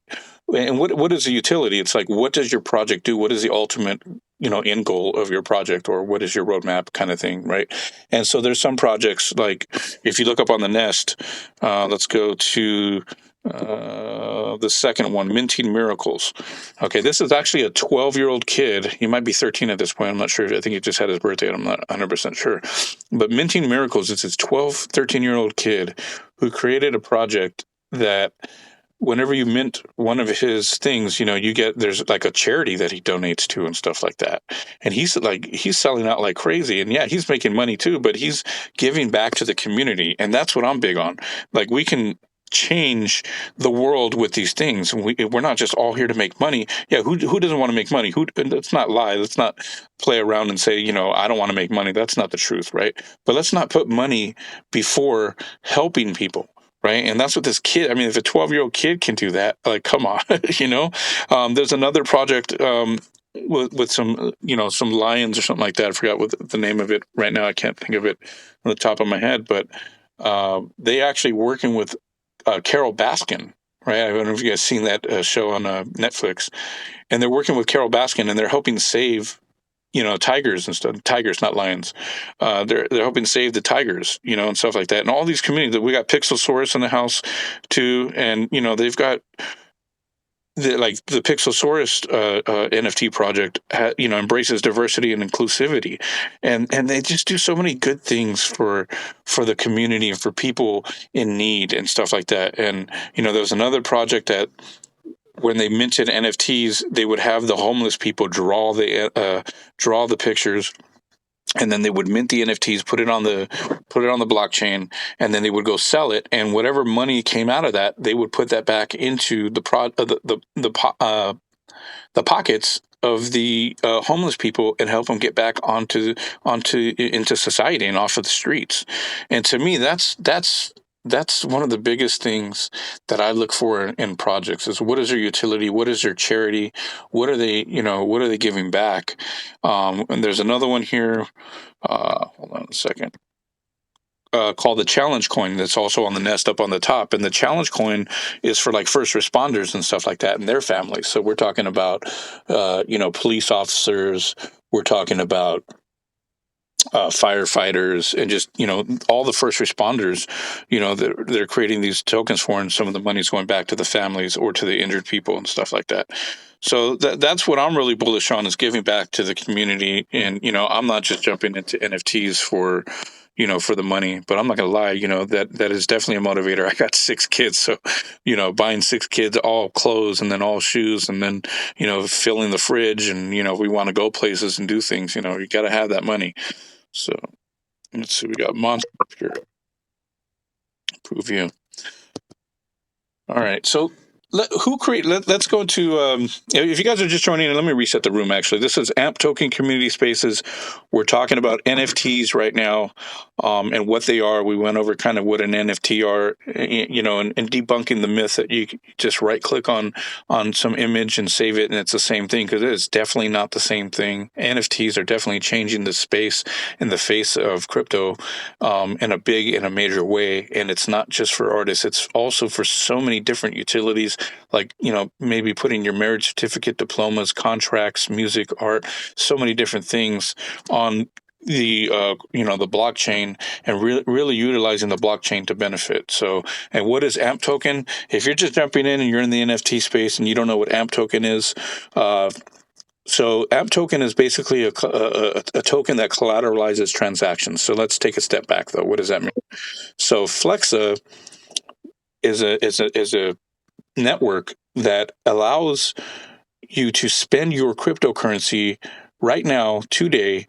is the utility? It's like, what does your project do? What is the ultimate, end goal of your project, or what is your roadmap kind of thing, right? And so there's some projects, like if you look up on the Nest, let's go to the second one, Minty Miracles. Okay, this is actually a 12-year-old kid. He might be 13 at this point. I'm not sure. I think he just had his birthday. I'm not 100% sure. But Minty Miracles is this 13-year-old kid who created a project that whenever you mint one of his things, there's like a charity that he donates to and stuff like that. And he's selling out like crazy. And yeah, he's making money too, but he's giving back to the community. And that's what I'm big on. Like, we can change the world with these things. We're not just all here to make money. Yeah, who doesn't want to make money? Let's not lie. Let's not play around and say, I don't want to make money. That's not the truth, right? But let's not put money before helping people. Right. And that's what this kid, I mean, if a 12-year-old kid can do that, like, come on, there's another project with some, some lions or something like that. I forgot what the name of it right now. I can't think of it on the top of my head, but they actually working with Carol Baskin. Right. I don't know if you guys seen that show on Netflix, and they're working with Carol Baskin, and they're helping save tigers and stuff. Tigers, not lions. They're helping save the tigers, and stuff like that. And all these communities. We got Pixelsaurus in the house too, and they've got the Pixelsaurus NFT project. Embraces diversity and inclusivity, and they just do so many good things for the community and for people in need and stuff like that. And there was another project that, when they minted NFTs, they would have the homeless people draw the pictures, and then they would mint the NFTs, put it on the blockchain, and then they would go sell it. And whatever money came out of that, they would put that back into the pockets of the homeless people and help them get back into society and off of the streets. And to me, that's one of the biggest things that I look for in projects is what is their utility, what is their charity, what are they giving back. And there's another one here. Hold on a second. Called the challenge coin that's also on the nest up on the top, and the challenge coin is for like first responders and stuff like that and their families. So we're talking about police officers, we're talking about firefighters, and just all the first responders that they're creating these tokens for, and some of the money's going back to the families or to the injured people and stuff like that. So that's what I'm really bullish on, is giving back to the community. And I'm not just jumping into NFTs for the money, but I'm not gonna lie, that is definitely a motivator. I got 6 kids, so buying 6 kids all clothes and then all shoes, and then filling the fridge, and we want to go places and do things, you got to have that money. So let's see, we got Monster here. Prove you. All right, so let's go to if you guys are just joining in, let me reset the room. Actually, this is AMP Token Community Spaces. We're talking about NFTs right now, and what they are. We went over kind of what an NFT are, and debunking the myth that you just right click on some image and save it and it's the same thing, because it is definitely not the same thing. NFTs are definitely changing the space in the face of crypto in a major way, and it's not just for artists, it's also for so many different utilities, like maybe putting your marriage certificate, diplomas, contracts, music, art, so many different things on the the blockchain, and really utilizing the blockchain to benefit. So, and what is AMP token? If you're just jumping in and you're in the NFT space and you don't know what AMP token is, so AMP token is basically a token that collateralizes transactions. So let's take a step back though. What does that mean? So Flexa is a network that allows you to spend your cryptocurrency right now, today,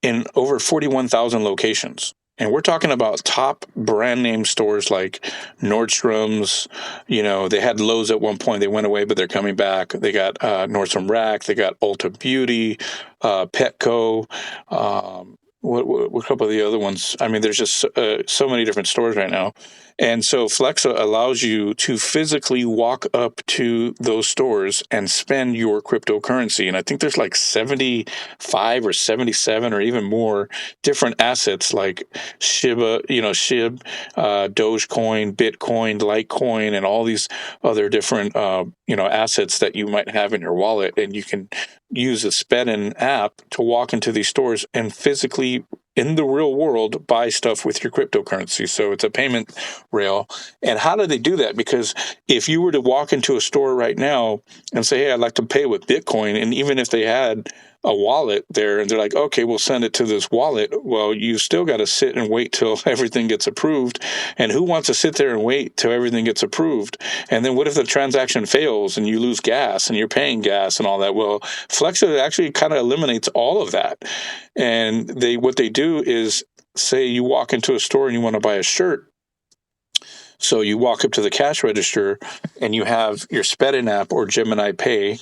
in over 41,000 locations. And we're talking about top brand name stores like Nordstrom's. They had Lowe's at one point. They went away, but they're coming back. They got Nordstrom Rack. They got Ulta Beauty, Petco. What a couple of the other ones? I mean, there's just so many different stores right now. And so Flexa allows you to physically walk up to those stores and spend your cryptocurrency. And I think there's like 75 or 77 or even more different assets like SHIB, Dogecoin, Bitcoin, Litecoin, and all these other different, assets that you might have in your wallet. And you can use the Spedin app to walk into these stores and physically, in the real world, buy stuff with your cryptocurrency. So it's a payment rail. And how do they do that? Because if you were to walk into a store right now and say, hey, I'd like to pay with Bitcoin, and even if they had a wallet there and they're like, okay, we'll send it to this wallet, well, you still got to sit and wait till everything gets approved. And who wants to sit there and wait till everything gets approved? And then what if the transaction fails and you lose gas and you're paying gas and all that? Well, Flexa actually kind of eliminates all of that. And what they do is, say you walk into a store and you want to buy a shirt. So you walk up to the cash register and you have your Spedin app or Gemini Pay.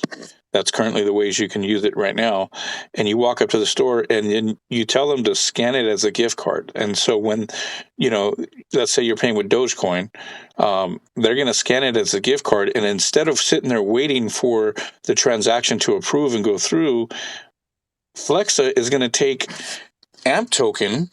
That's currently the ways you can use it right now. And you walk up to the store and then you tell them to scan it as a gift card. And so when, let's say you're paying with Dogecoin, they're going to scan it as a gift card. And instead of sitting there waiting for the transaction to approve and go through, Flexa is going to take AMP token,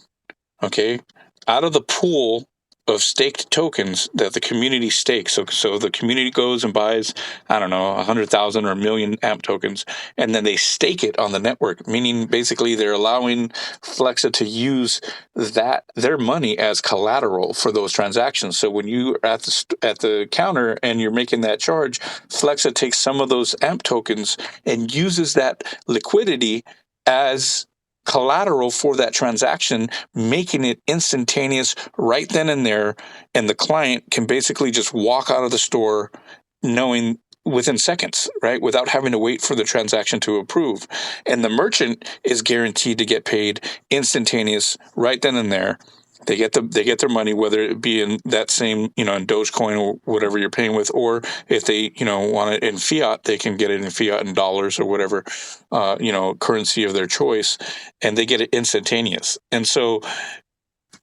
out of the pool of staked tokens that the community stakes. So the community goes and buys, 100,000 or 1 million AMP tokens, and then they stake it on the network, meaning basically they're allowing Flexa to use their money as collateral for those transactions. So when you are at the counter and you're making that charge, Flexa takes some of those AMP tokens and uses that liquidity as collateral for that transaction, making it instantaneous right then and there. And the client can basically just walk out of the store knowing within seconds, right? Without having to wait for the transaction to approve. And the merchant is guaranteed to get paid instantaneous right then and there. They get their money, whether it be in that same, in Dogecoin or whatever you're paying with, or if they, want it in fiat, they can get it in fiat in dollars or whatever, currency of their choice, and they get it instantaneous. And so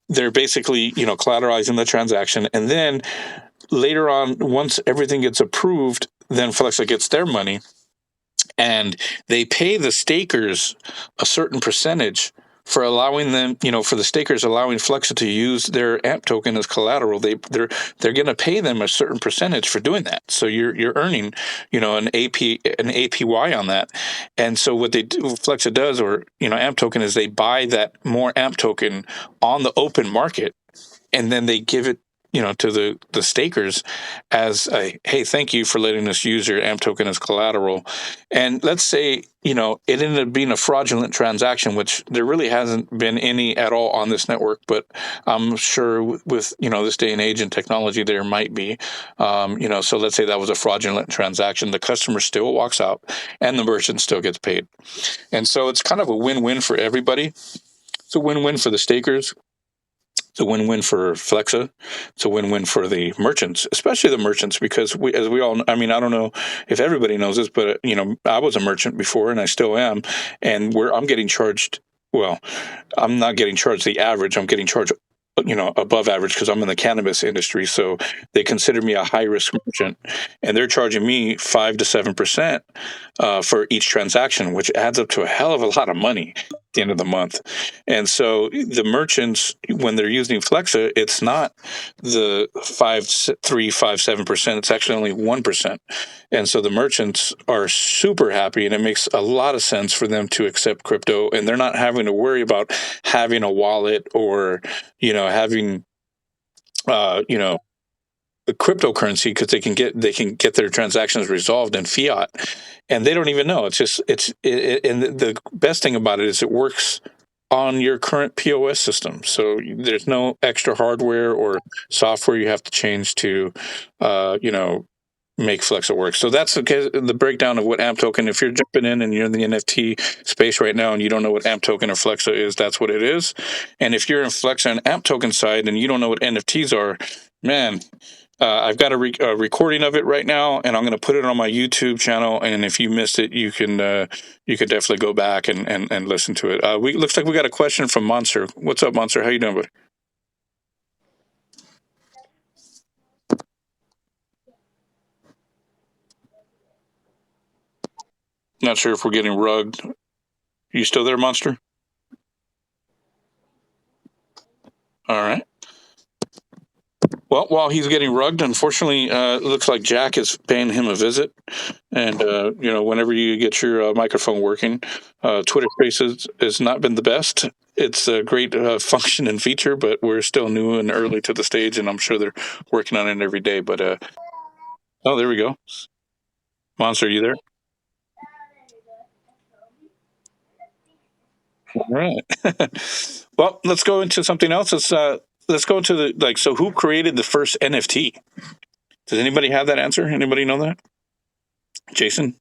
they're basically, collateralizing the transaction, and then later on, once everything gets approved, then Flexa gets their money, and they pay the stakers a certain percentage for allowing them, for the stakers allowing Flexa to use their AMP token as collateral. They're going to pay them a certain percentage for doing that. So you're earning, an APY on that. And so what Flexa does, or AMP token, is they buy that more AMP token on the open market, and then they give it, to the stakers as a, hey, thank you for letting us use your AMP token as collateral. And let's say, it ended up being a fraudulent transaction, which there really hasn't been any at all on this network, but I'm sure with, this day and age and technology, there might be, so let's say that was a fraudulent transaction. The customer still walks out and the merchant still gets paid. And so it's kind of a win-win for everybody. It's a win-win for the stakers. It's a win-win for Flexa. It's a win-win for the merchants, especially the merchants, because as we all, I mean, I don't know if everybody knows this, but I was a merchant before, and I still am, and I'm getting charged. Well, I'm not getting charged the average. I'm getting charged, above average, because I'm in the cannabis industry. So they consider me a high risk merchant, and they're charging me 5 to 7% for each transaction, which adds up to a hell of a lot of money at the end of the month. And so the merchants, when they're using Flexa, it's not the 5.357%. It's actually only 1%. And so the merchants are super happy, and it makes a lot of sense for them to accept crypto, and they're not having to worry about having a wallet or, having, a cryptocurrency, because they can get their transactions resolved in fiat, and they don't even know. And the best thing about it is it works on your current POS system. So there's no extra hardware or software you have to change to, make Flexa work. So that's the breakdown of what AMP token. If you're jumping in and you're in the NFT space right now and you don't know what AMP token or Flexa is, that's what it is. And if you're in Flexa and AMP token side and you don't know what NFTs are, man, I've got a recording of it right now, and I'm going to put it on my YouTube channel. And if you missed it, you can definitely go back and listen to it. Looks like we got a question from Monster. What's up, Monster? How you doing, buddy? Not sure if we're getting rugged. You still there, Monster? All right. Well, while he's getting rugged, unfortunately, it looks like Jack is paying him a visit. And, whenever you get your microphone working, Twitter Spaces has not been the best. It's a great function and feature, but we're still new and early to the stage, and I'm sure they're working on it every day. But, oh, there we go. Monster, are you there? All right. Well, let's go into something else. Let's go into so who created the first NFT? Does anybody have that answer? Anybody know that? Jason?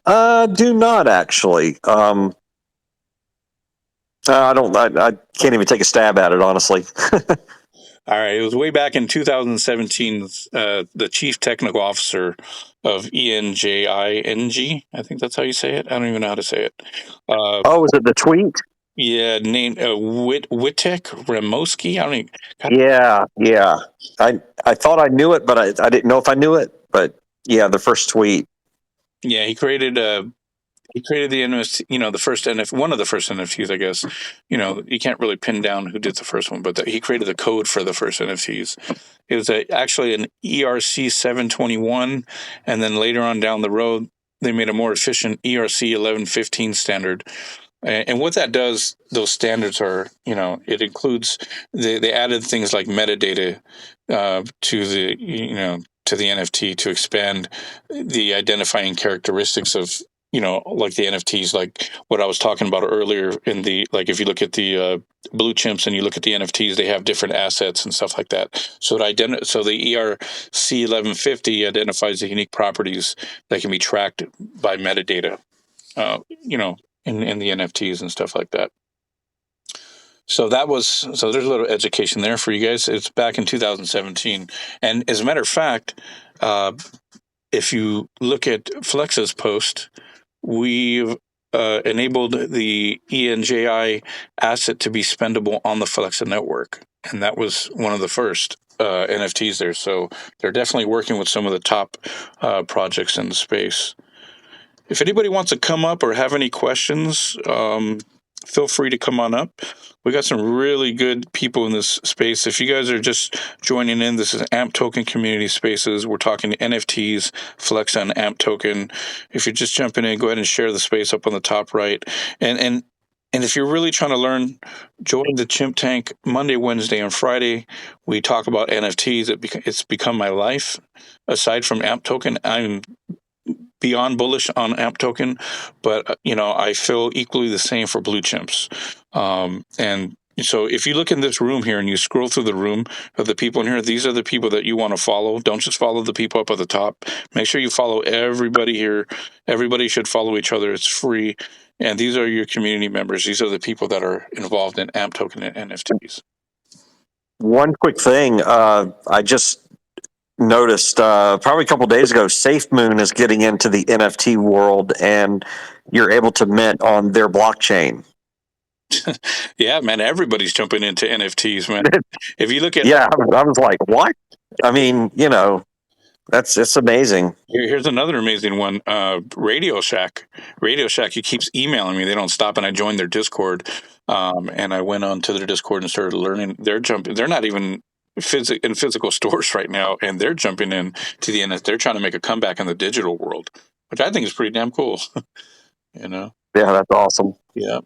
Do not actually. I don't. I can't even take a stab at it, honestly. All right. It was way back in 2017. The chief technical officer of ENJING, I think that's how you say it. I don't even know how to say it. Oh, is it the tweet? Yeah, named Witek Ramoski. I don't even. God. Yeah. I thought I knew it, but I didn't know if I knew it. But yeah, the first tweet. Yeah, he created the NFT, the first NFT, one of the first NFTs, I guess. You can't really pin down who did the first one, but he created the code for the first NFTs. It was actually an ERC 721, and then later on down the road, they made a more efficient ERC 1115 standard. And what that does, those standards are, it includes, they added things like metadata to the NFT to expand the identifying characteristics of, like the NFTs, like what I was talking about earlier if you look at the blue chimps and you look at the NFTs, they have different assets and stuff like that. So so the ERC 1150 identifies the unique properties that can be tracked by metadata, in the NFTs and stuff like that. So there's a little education there for you guys. It's back in 2017, and as a matter of fact, uh, if you look at Flex's post, we've enabled the ENJI asset to be spendable on the Flexa network, and that was one of the first NFTs there. So they're definitely working with some of the top projects in the space. If anybody wants to come up or have any questions, feel free to come on up. We got some really good people in this space. If you guys are just joining in, this is AMP Token Community Spaces. We're talking NFTs, Flex, and AMP Token. If you're just jumping in, go ahead and share the space up on the top right. And if you're really trying to learn, join the Chimp Tank Monday, Wednesday, and Friday. We talk about NFTs. It's become my life. Aside from AMP Token, I'm beyond bullish on AMP Token, but I feel equally the same for Blue Chimps. And so if you look in this room here and you scroll through the room of the people in here, these are the people that you want to follow. Don't just follow the people up at the top. Make sure you follow everybody here. Everybody should follow each other. It's free. And these are your community members. These are the people that are involved in AMP Token and NFTs. One quick thing, I just noticed probably a couple days ago, SafeMoon is getting into the NFT world, and you're able to mint on their blockchain. Yeah, man, everybody's jumping into NFTs, man. If you look at I was like, what? I mean, it's amazing. Here's another amazing one. Radio Shack. Radio Shack, he keeps emailing me. They don't stop, and I joined their Discord. And I went on to their Discord and started learning. They're not even in physical stores right now, and they're jumping in to the NFT. They're trying to make a comeback in the digital world, which I think is pretty damn cool. Yeah, that's awesome. Yeah.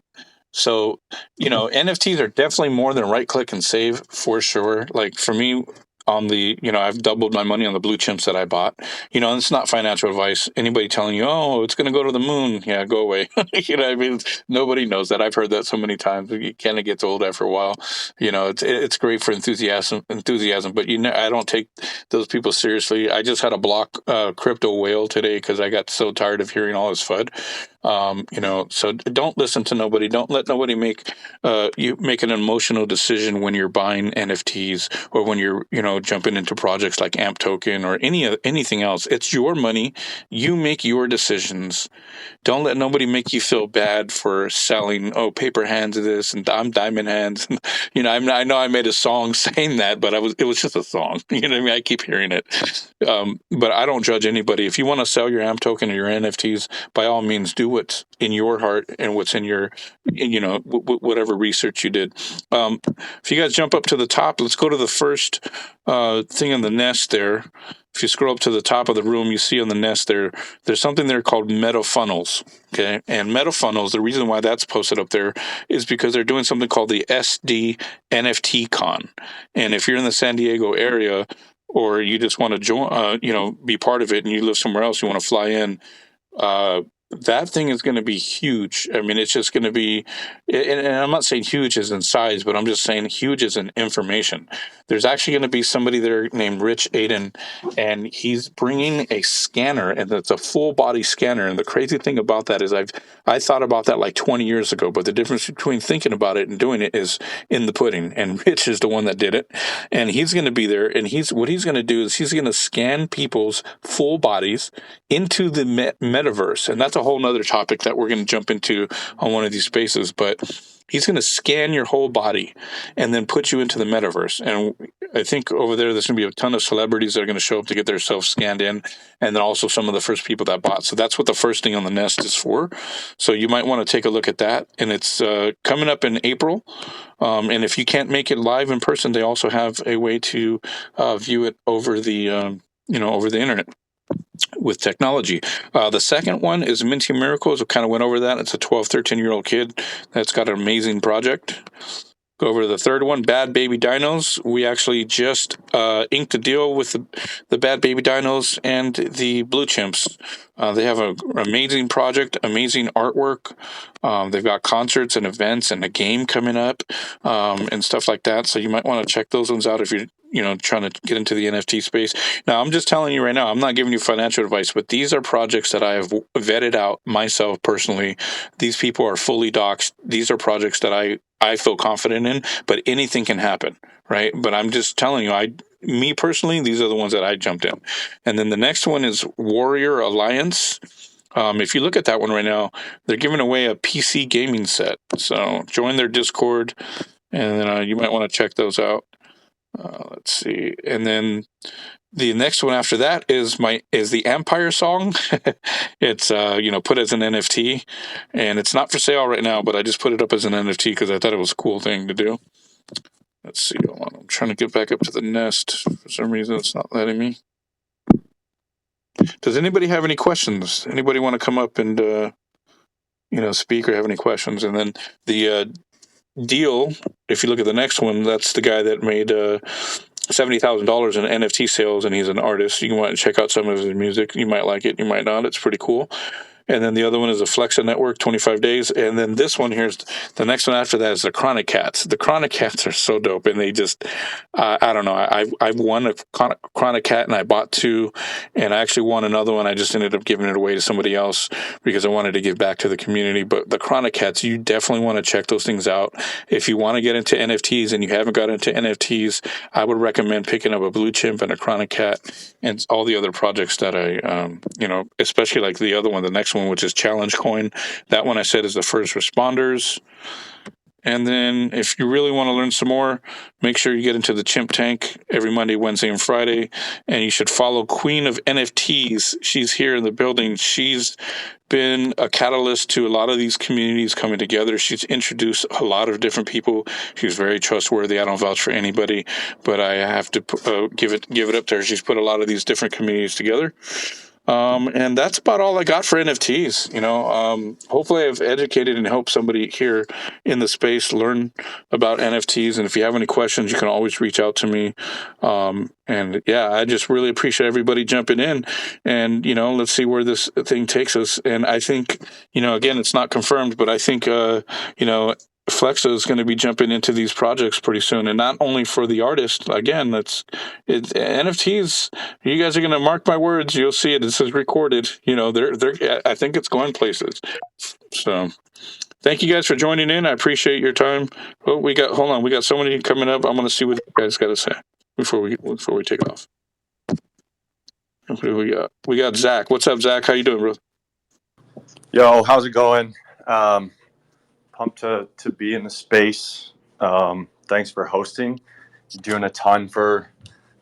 So, NFTs are definitely more than right click and save for sure. Like for me, on the, I've doubled my money on the blue chimps that I bought. And it's not financial advice. Anybody telling you, oh, it's going to go to the moon. Yeah, go away. I mean, nobody knows that. I've heard that so many times. It kind of gets old after a while. It's great for enthusiasm, but I don't take those people seriously. I just had to block Crypto Whale today because I got so tired of hearing all his FUD. So don't listen to nobody. Don't let nobody make you make an emotional decision when you're buying NFTs or when you're jumping into projects like AMP Token or anything else. It's your money. You make your decisions. Don't let nobody make you feel bad for selling. Oh, paper hands of this, and I'm diamond hands. I know I made a song saying that, but it was just a song. You know what I mean? I keep hearing it, but I don't judge anybody. If you want to sell your AMP token or your NFTs, by all means, do what's in your heart and what's in your, whatever research you did. If you guys jump up to the top, let's go to the first thing on the nest there. If you scroll up to the top of the room, you see on the nest there's something there called Meta Funnels. Okay, and Meta Funnels, the reason why that's posted up there is because they're doing something called the SD NFT Con. And if you're in the San Diego area, or you just want to join, be part of it, and you live somewhere else, you want to fly in, that thing is going to be huge. I mean, it's just going to be, and I'm not saying huge as in size, but I'm just saying huge as in information. There's actually going to be somebody there named Rich Aiden, and he's bringing a scanner, and it's a full body scanner. And the crazy thing about that is I thought about that like 20 years ago, but the difference between thinking about it and doing it is in the pudding. And Rich is the one that did it, and he's going to be there. And what he's going to do is he's going to scan people's full bodies into the metaverse, and that's a whole nother topic that we're going to jump into on one of these spaces. But he's going to scan your whole body and then put you into the metaverse. And I think over there's going to be a ton of celebrities that are going to show up to get themselves scanned in, and then also some of the first people that bought. So that's what the first thing on the nest is for. So you might want to take a look at that. And it's coming up in April. And if you can't make it live in person, they also have a way to view it over the over the internet with technology. The second one is Minty Miracles. We kind of went over that. It's a 12, 13-year-old kid that's got an amazing project. Go over to the third one, Bad Baby Dinos. We actually just inked a deal with the Bad Baby Dinos and the Blue Chimps. They have an amazing project, amazing artwork. They've got concerts and events and a game coming up and stuff like that. So you might want to check those ones out if you're trying to get into the NFT space. Now, I'm just telling you right now, I'm not giving you financial advice, but these are projects that I have vetted out myself personally. These people are fully doxed. These are projects that I feel confident in, but anything can happen, right? But I'm just telling you, me personally, these are the ones that I jumped in. And then the next one is Warrior Alliance. If you look at that one right now, they're giving away a PC gaming set. So join their Discord, and you might want to check those out. Let's see, and then the next one after that is the AMPire song. It's put as an NFT, and it's not for sale right now, but I just put it up as an NFT because I thought it was a cool thing to do. Let's see, hold on, I'm trying to get back up to the nest. For some reason, it's not letting me. Does anybody have any questions? Anybody want to come up and speak or have any questions? And then the deal, if you look at the next one, that's the guy that made $70,000 in NFT sales, and he's an artist. You can want to check out some of his music. You might like it, you might not. It's pretty cool. And then the other one is a Flexa Network, 25 days. And then this one here's the next one after that is the Chronic Cats. The Chronic Cats are so dope, and they just I don't know. I've won a Chronic Cat, and I bought two, and I actually won another one. I just ended up giving it away to somebody else because I wanted to give back to the community. But the Chronic Cats, you definitely want to check those things out. If you want to get into NFTs and you haven't got into NFTs, I would recommend picking up a Blue Chimp and a Chronic Cat and all the other projects that especially like the other one, the next one, which is Challenge Coin. That one I said is the first responders. And then if you really want to learn some more, make sure you get into the Chimp Tank every Monday, Wednesday, and Friday. And you should follow Queen of NFTs. She's here in the building. She's been a catalyst to a lot of these communities coming together. She's introduced a lot of different people. She's very trustworthy. I don't vouch for anybody, but I have to give it up to her. She's put a lot of these different communities together. And that's about all I got for NFTs. Hopefully I've educated and helped somebody here in the space learn about NFTs. And if you have any questions, you can always reach out to me. And yeah, I just really appreciate everybody jumping in, and, let's see where this thing takes us. And I think, again, it's not confirmed, but I think, Flexa is going to be jumping into these projects pretty soon, and not only for the artist. Again, NFTs. You guys are going to mark my words. You'll see it. This is recorded. I think it's going places. So, thank you guys for joining in. I appreciate your time. Oh, hold on. We got somebody coming up. I'm going to see what you guys got to say before we take off. What do we got? We got Zach. What's up, Zach? How you doing, bro? Yo, how's it going? Pumped to be in the space. Thanks for hosting. You're doing a ton for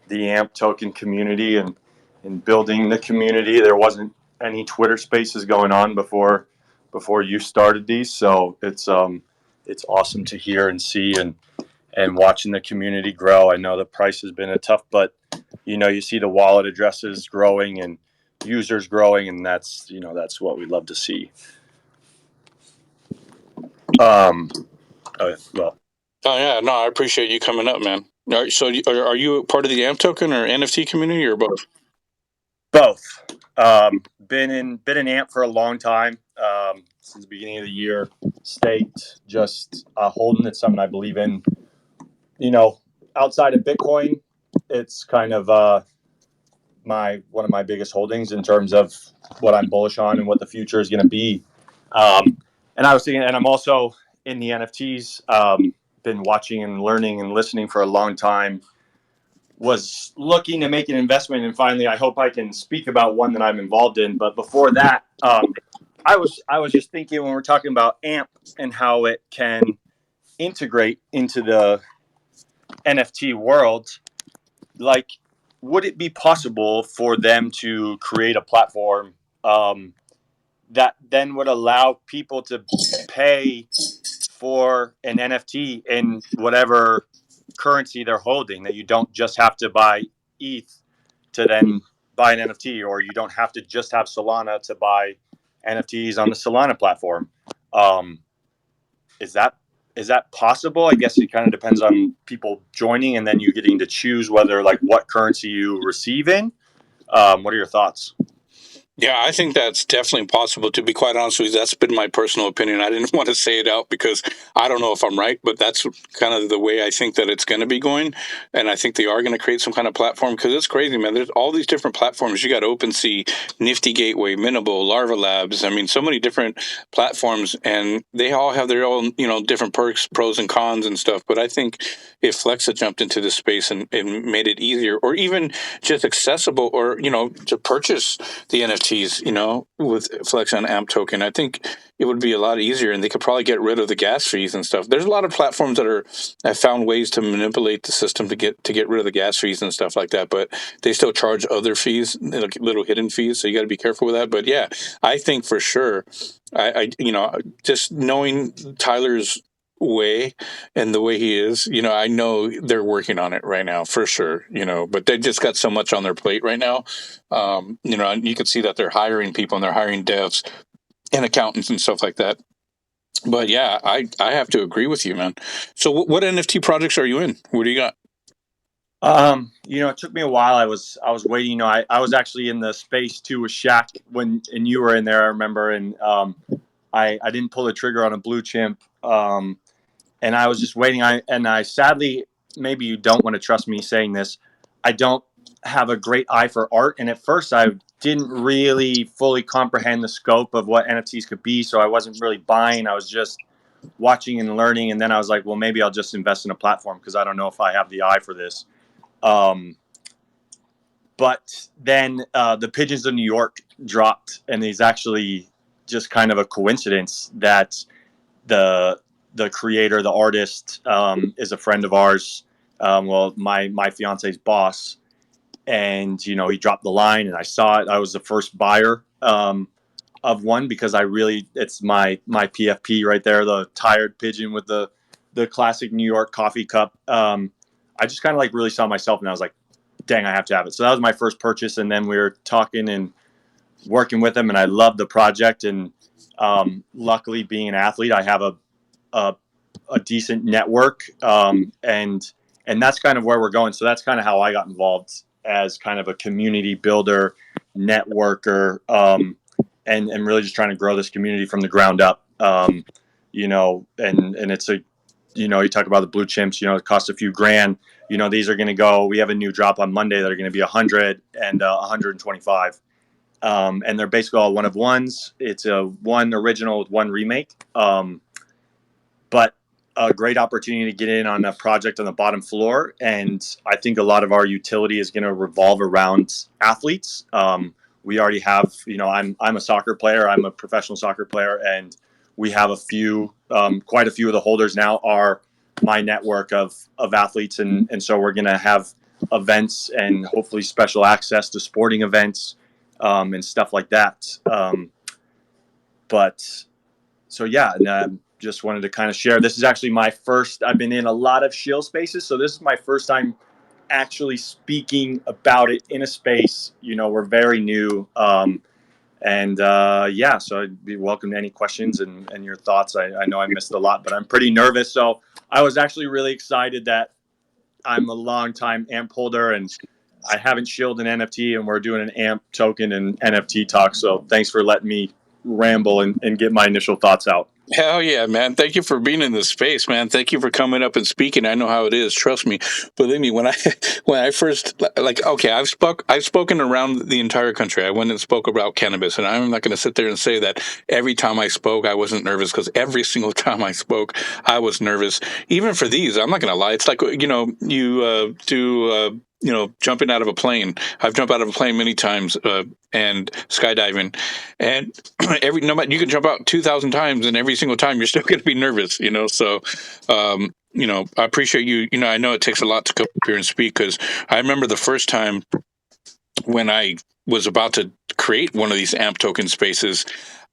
the AMP token community and building the community. There wasn't any Twitter spaces going on before you started these, so it's awesome to hear and see and watching the community grow. I know the price has been tough, but you see the wallet addresses growing and users growing, and that's what we love to see. Well. Oh yeah, no, I appreciate you coming up, man. So, are you part of the AMP token or NFT community, or both? Both. Been in AMP for a long time, since the beginning of the year. Staked, just holding. It's something I believe in. Outside of Bitcoin, it's kind of one of my biggest holdings in terms of what I'm bullish on and what the future is going to be. And I was thinking, and I'm also in the NFTs. Been watching and learning and listening for a long time. Was looking to make an investment, and finally, I hope I can speak about one that I'm involved in. But before that, I was just thinking when we're talking about AMP and how it can integrate into the NFT world, like, would it be possible for them to create a platform that then would allow people to pay for an NFT in whatever currency they're holding, that you don't just have to buy ETH to then buy an NFT, or you don't have to just have Solana to buy NFTs on the Solana platform? Is that possible? I guess it kind of depends on people joining, and then you getting to choose whether, like, what currency you receive in. What are your thoughts? Yeah, I think that's definitely possible. To be quite honest with you, that's been my personal opinion. I didn't want to say it out because I don't know if I'm right, but that's kind of the way I think that it's going to be going. And I think they are going to create some kind of platform because it's crazy, man. There's all these different platforms. You got OpenSea, Nifty Gateway, Minimal, Larva Labs. I mean, so many different platforms, and they all have their own, different perks, pros and cons and stuff. But I think if Flexa jumped into this space and made it easier, or even just accessible, or to purchase the NFTs, with Flex on AMP token, I think it would be a lot easier, and they could probably get rid of the gas fees and stuff. There's a lot of platforms that have found ways to manipulate the system to get rid of the gas fees and stuff like that, but they still charge other fees, like little hidden fees. So you got to be careful with that. But yeah, I think for sure, just knowing Tyler's way and the way he is, I know they're working on it right now for sure, but they just got so much on their plate right now. And you can see that they're hiring people and they're hiring devs and accountants and stuff like that. But yeah, I have to agree with you, man. So what NFT projects are you in? What do you got? It took me a while. I was waiting. I was actually in the space too with Shaq and you were in there, I remember, and I didn't pull the trigger on a blue chimp. And I was just waiting. I sadly, maybe you don't want to trust me saying this, I don't have a great eye for art, and at first I didn't really fully comprehend the scope of what NFTs could be, so I wasn't really buying. I was just watching and learning, and then I was like, well, maybe I'll just invest in a platform because I don't know if I have the eye for this. Um, but then the Pigeons of New York dropped, and it's actually just kind of a coincidence that the creator, the artist, is a friend of ours. Well, my fiance's boss, and he dropped the line, and I saw it. I was the first buyer of one because it's my PFP right there, the tired pigeon with the classic New York coffee cup. I just kind of like really saw myself, and I was like, dang, I have to have it. So that was my first purchase, and then we were talking and working with them, and I loved the project. And luckily, being an athlete, I have a decent network, and that's kind of where we're going. So that's kind of how I got involved as kind of a community builder, networker, and really just trying to grow this community from the ground up. And it's you talk about the blue chimps, it costs a few grand. These are going to go. We have a new drop on Monday that are going to be 100 and 125. And they're basically all one of ones. It's a one original with one remake. But a great opportunity to get in on a project on the bottom floor. And I think a lot of our utility is going to revolve around athletes. We already have, I'm a soccer player. I'm a professional soccer player, and we have quite a few of the holders now are my network of athletes. And so we're going to have events and hopefully special access to sporting events, and stuff like that. But so yeah, and just wanted to kind of share. This is actually my first. I've been in a lot of shill spaces, so this is my first time actually speaking about it in a space. We're very new, and yeah. So I'd be welcome to any questions and your thoughts. I know I missed a lot, but I'm pretty nervous. So I was actually really excited that I'm a longtime AMP holder, and I haven't shilled an NFT, and we're doing an AMP token and NFT talk. So thanks for letting me ramble and get my initial thoughts out. Hell yeah, man. Thank you for being in this space, man. Thank you for coming up and speaking. I know how it is. Trust me. Believe me, when I first, like, okay, I've spoken around the entire country. I went and spoke about cannabis, and I'm not going to sit there and say that every time I spoke I wasn't nervous, because every single time I spoke I was nervous. Even for these, I'm not going to lie. It's like, you do jumping out of a plane. I've jumped out of a plane many times, and skydiving, and no matter, you can jump out 2,000 times, and every single time you're still going to be nervous. So, I appreciate you. I know it takes a lot to come up here and speak, because I remember the first time when I was about to create one of these AMP token spaces.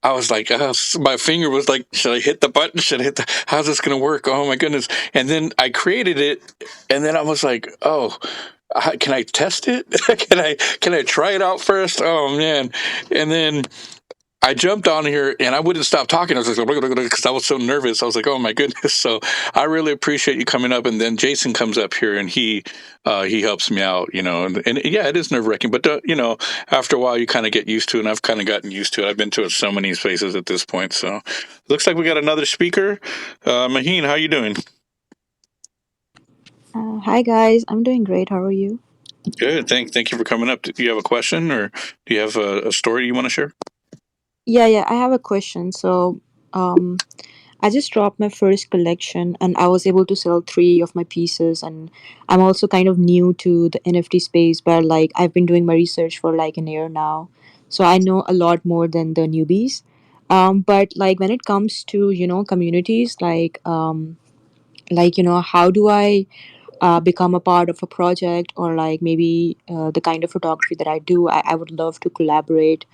I was like, my finger was like, should I hit the button? Should I hit how's this going to work? Oh my goodness. And then I created it, and then I was like, oh, can I test it? Can I try it out first? Oh man. And then I jumped on here and I wouldn't stop talking. I was like, because I was so nervous. I was like, oh my goodness. So I really appreciate you coming up. And then Jason comes up here and he helps me out, and yeah, it is nerve wracking, but after a while you kind of get used to it. And I've kind of gotten used to it. I've been to so many spaces at this point. So looks like we got another speaker. Maheen, how you doing? Hi guys, I'm doing great. How are you? Good. Thank you for coming up. Do you have a question or do you have a story you want to share? Yeah, I have a question. Um, I just dropped my first collection and I was able to sell three of my pieces. And I'm also kind of new to the NFT space, but like I've been doing my research for like an year now. So I know a lot more than the newbies. But like when it comes to, communities, how do I become a part of a project or like maybe the kind of photography that I do, I would love to collaborate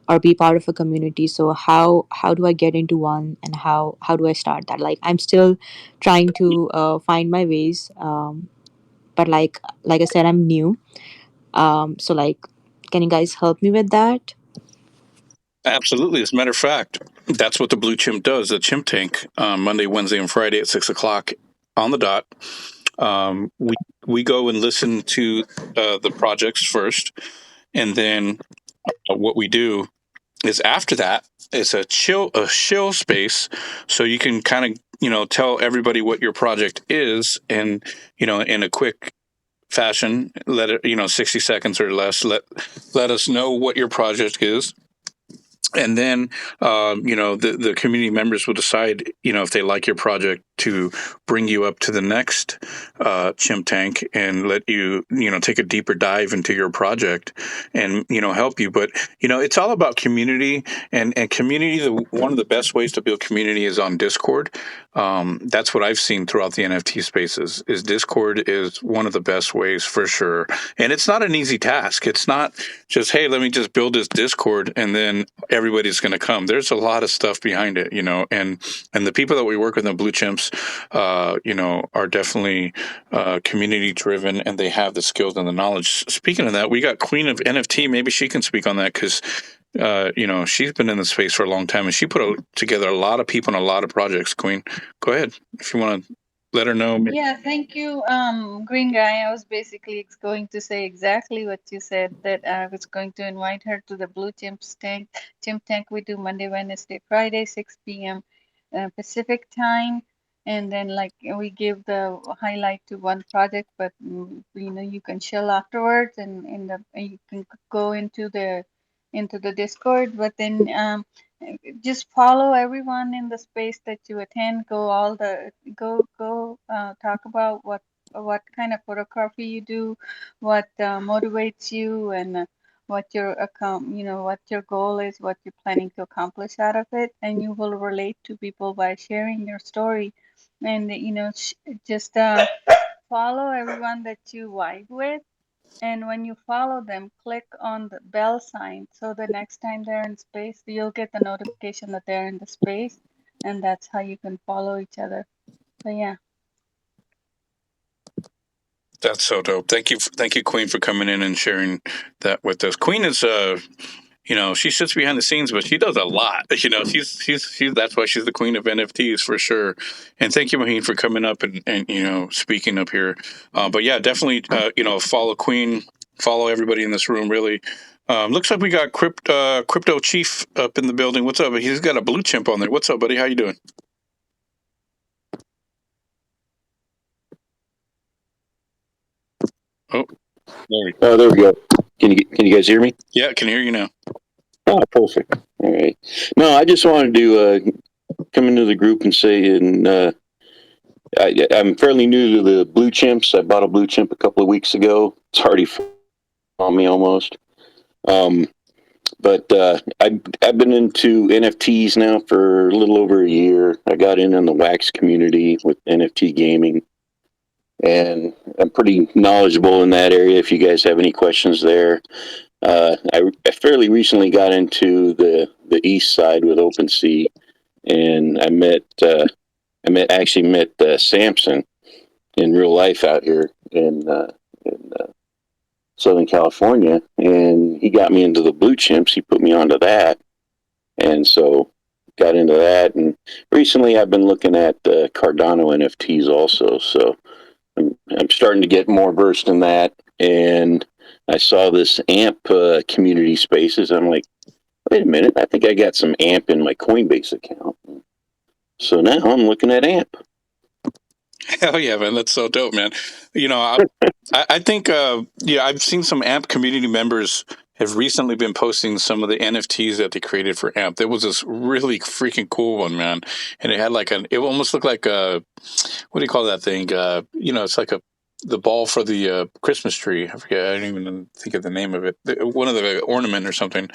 or be part of a community. So how do I get into one and how do I start that? Like I'm still trying to find my ways, but like I said, I'm new. So like, can you guys help me with that? Absolutely. As a matter of fact, that's what the Blue Chimp does. The Chimp Tank, Monday, Wednesday, and Friday at 6 o'clock on the dot. We go and listen to the projects first, and then what we do is after that, it's a chill space, so you can kind of tell everybody what your project is, and in a quick fashion, let it 60 seconds or less. Let us know what your project is, and then the community members will decide if they like your project to bring you up to the next chimp tank and let you take a deeper dive into your project and help you. But it's all about community, and community. One of the best ways to build community is on Discord. That's what I've seen throughout the NFT spaces. Is Discord is one of the best ways for sure, and it's not an easy task. It's not just, hey, let me just build this Discord and then everybody's going to come. There's a lot of stuff behind it, and the people that we work with in the Blue Chimps, are definitely community driven, and they have the skills and the knowledge. Speaking of that, we got Queen of NFT. Maybe she can speak on that because she's been in the space for a long time and she put together a lot of people and a lot of projects. Queen, go ahead if you want to let her know. Yeah, thank you, Green Guy. I was basically going to say exactly what you said, that I was going to invite her to the Blue Chimp Tank we do Monday, Wednesday, Friday, 6 p.m. Pacific time. And then like we give the highlight to one project, but you can chill afterwards and you can go into the Discord. But then just follow everyone in the space that you attend. Go talk about what kind of photography you do, what motivates you, and what your what your goal is, what you're planning to accomplish out of it, and you will relate to people by sharing your story, and just follow everyone that you vibe with. And when you follow them, click on the bell sign. So the next time they're in space, you'll get the notification that they're in the space. And that's how you can follow each other. So yeah. That's so dope. Thank you, Queen, for coming in and sharing that with us. Queen is she sits behind the scenes, but she does a lot. She's that's why she's the queen of NFTs for sure. And thank you, Maheen, for coming up and speaking up here. But yeah, definitely follow Queen, follow everybody in this room. Really, looks like we got Crypto Chief up in the building. What's up? He's got a blue chimp on there. What's up, buddy? How you doing? Oh, there we go. Can you guys hear me? Yeah, I can hear you now. Oh, perfect. All right. No, I just wanted to come into the group and say, I'm fairly new to the Blue Chimps. I bought a Blue Chimp a couple of weeks ago. It's already on me almost. But I've been into NFTs now for a little over a year. I got in the wax community with NFT gaming, and I'm pretty knowledgeable in that area. If you guys have any questions there. I fairly recently got into the east side with OpenSea, and I actually met Samson in real life out here in Southern California, and he got me into the Blue Chimps. He put me onto that, and so got into that. And recently, I've been looking at Cardano NFTs also. So I'm starting to get more versed in that. And I saw this AMP community spaces. I'm like, wait a minute, I think I got some AMP in my Coinbase account. So now I'm looking at AMP. Hell yeah, man! That's so dope, man. You know, I think yeah, I've seen some AMP community members have recently been posting some of the NFTs that they created for AMP. There was this really freaking cool one, man, and it had like it almost looked like a, what do you call that thing? You know, it's like the ball for the Christmas tree. I forget. I don't even think of the name of it. One of the ornament or something.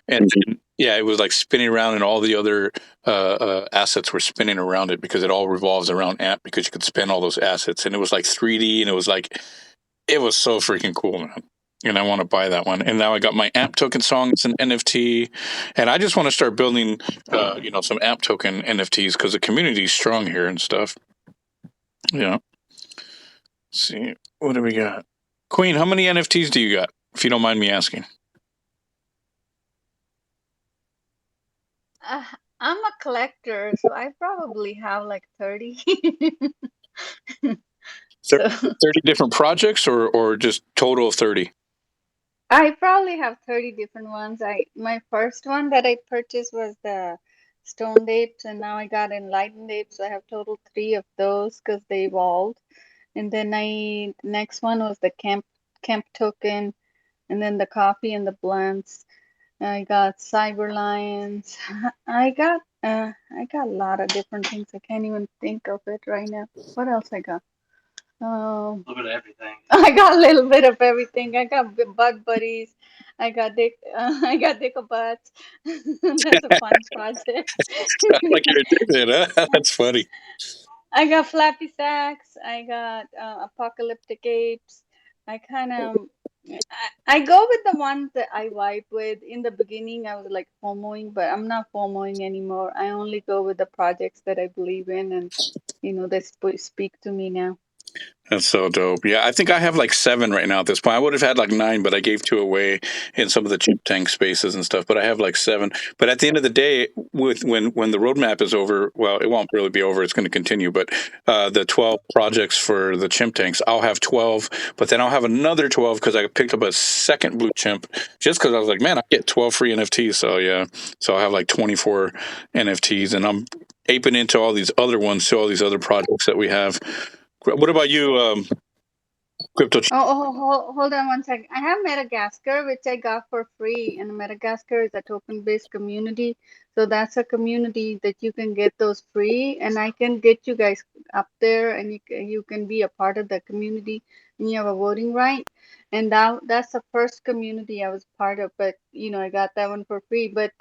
And yeah, it was like spinning around, and all the other assets were spinning around it because it all revolves around AMP because you could spend all those assets, and it was like 3D, and it was like it was so freaking cool, man. And I want to buy that one. And now I got my AMP token song. It's an NFT, and I just want to start building, you know, some AMP token NFTs because the community is strong here and stuff. You know, let's see, what do we got? Queen, how many NFTs do you got? If you don't mind me asking. Uh, I'm a collector, so I probably have like 30. So 30 different projects, or just total of 30? I probably have 30 different ones. My first one that I purchased was the Stone Apes, and now I got Enlightened Apes. So I have total three of those because they evolved. And then next one was the Camp token, and then the coffee and the blunts. I got Cyber Lions. I got a lot of different things. I can't even think of it right now. What else I got? A little bit of everything. I got a little bit of everything. I got Bud Buddies. I got I got Dickabutts. That's a fun project. Like you're addicted, huh? That's funny. I got Flappy Sacks. I got Apocalyptic Apes. I kind of I go with the ones that I vibe with. In the beginning, I was like FOMOing, but I'm not FOMOing anymore. I only go with the projects that I believe in, and they speak to me now. That's so dope. Yeah, I think I have like 7 right now at this point. I would have had like 9, but I gave 2 away in some of the chip tank spaces and stuff. But I have like 7. But at the end of the day, with when the roadmap is over, well, it won't really be over. It's going to continue. But the 12 projects for the chimp tanks, I'll have 12. But then I'll have another 12 because I picked up a second blue chimp just because I was like, man, I get 12 free NFTs. So yeah, so I have like 24 NFTs, and I'm aping into all these other ones, to all these other projects that we have. What about you, Crypto? Hold on one second. I have Madagascar, which I got for free, and Madagascar is a token-based community. So that's a community that you can get those free, and I can get you guys up there, and you can be a part of the community, and you have a voting right. And that's the first community I was part of, but I got that one for free. But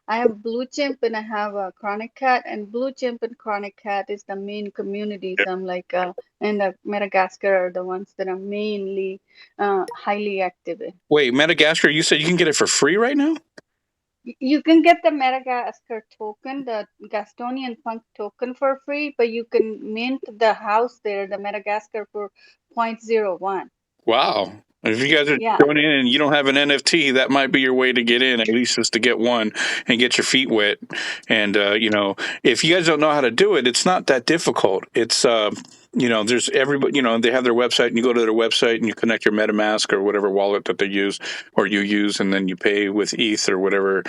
I have Blue Chimp and I have a Chronic Cat, and Blue Chimp and Chronic Cat is the main communities. I'm like and the Madagascar are the ones that are mainly highly active in. Wait, Madagascar, you said you can get it for free right now? You can get the Madagascar token, the Gastonian Funk token for free, but you can mint the house there, the Madagascar, for 0.01. Wow. If you guys are Yeah. joining in and you don't have an NFT, that might be your way to get in, at least just to get one and get your feet wet. And, if you guys don't know how to do it, it's not that difficult. It's, there's everybody, they have their website, and you go to their website and you connect your MetaMask or whatever wallet that they use or you use, and then you pay with ETH or whatever,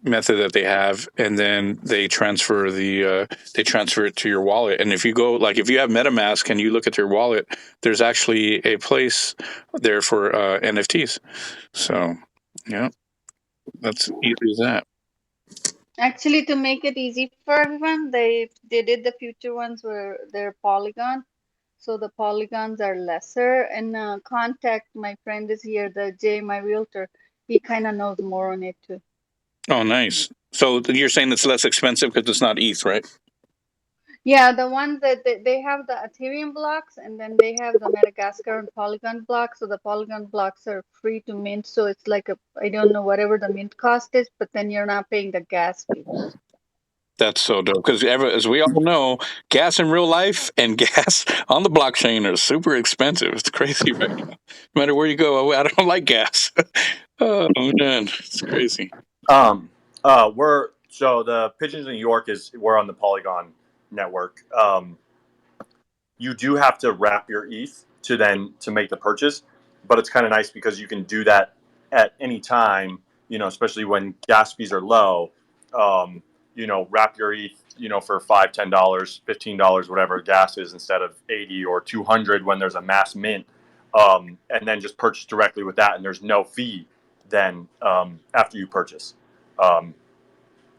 method that they have, and then they transfer it to your wallet. And if you go, like, if you have MetaMask and you look at your wallet, there's actually a place there for NFTs. So yeah, that's easy as that. Actually, to make it easy for everyone, they did the future ones where they're Polygon, so the polygons are lesser. And contact my friend is here, the Jay, my realtor. He kind of knows more on it too. Oh, nice. So you're saying it's less expensive because it's not ETH, right? Yeah, the ones that they have the Ethereum blocks, and then they have the Madagascar and Polygon blocks. So the Polygon blocks are free to mint. So it's like I don't know whatever the mint cost is, but then you're not paying the gas fee. That's so dope because, as we all know, gas in real life and gas on the blockchain are super expensive. It's crazy right now. No matter where you go, I don't like gas. Oh man, it's crazy. We're so the Pigeons in New York is we're on the Polygon network. You do have to wrap your ETH to make the purchase, but it's kind of nice because you can do that at any time. Especially when gas fees are low. Wrap your ETH, for $5, $10, $15, whatever gas is, instead of 80 or 200 when there's a mass mint, and then just purchase directly with that, and there's no fee then after you purchase. Um,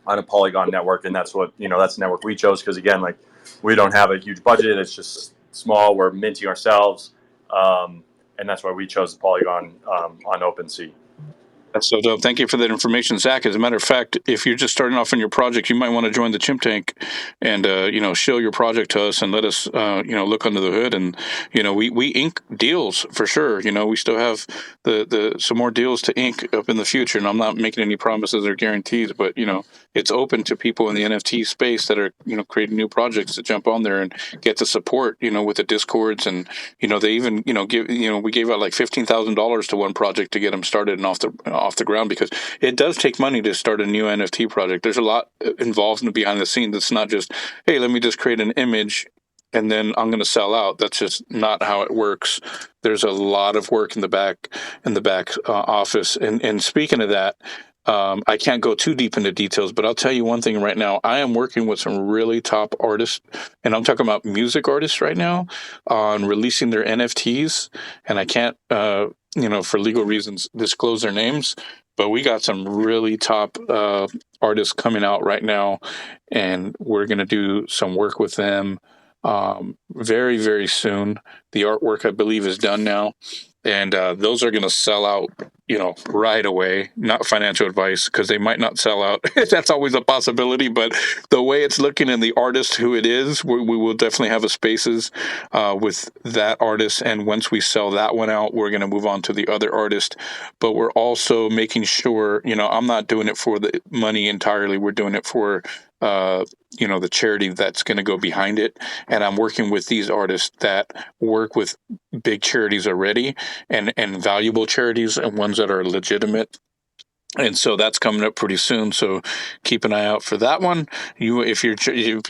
on a Polygon network, and that's the network we chose because again, like we don't have a huge budget; it's just small. We're minting ourselves, and that's why we chose the Polygon on OpenSea. That's so dope. Thank you for that information, Zach. As a matter of fact, if you're just starting off in your project, you might want to join the Chimp Tank and show your project to us and let us look under the hood. And we ink deals for sure. We still have the some more deals to ink up in the future. And I'm not making any promises or guarantees, but it's open to people in the NFT space that are creating new projects to jump on there and get the support. With the discords and they even give we gave out like $15,000 to one project to get them started and off the ground, because it does take money to start a new NFT project. There's a lot involved in the behind the scenes. It's not just, hey, let me just create an image and then I'm going to sell out. That's just not how it works. There's a lot of work in the back office. And speaking of that, I can't go too deep into details, but I'll tell you one thing right now. I am working with some really top artists, and I'm talking about music artists right now, on releasing their NFTs. And I can't, for legal reasons, disclose their names. But we got some really top artists coming out right now, and we're going to do some work with them very, very soon. The artwork, I believe, is done now, and those are going to sell out right away. Not financial advice, because they might not sell out. That's always a possibility, but the way it's looking and the artist who it is, we will definitely have a spaces with that artist. And once we sell that one out, we're going to move on to the other artist. But we're also making sure, I'm not doing it for the money entirely. We're doing it for the charity that's going to go behind it. And I'm working with these artists that work with big charities already, and valuable charities, and ones that are legitimate. And so that's coming up pretty soon. So keep an eye out for that one. If you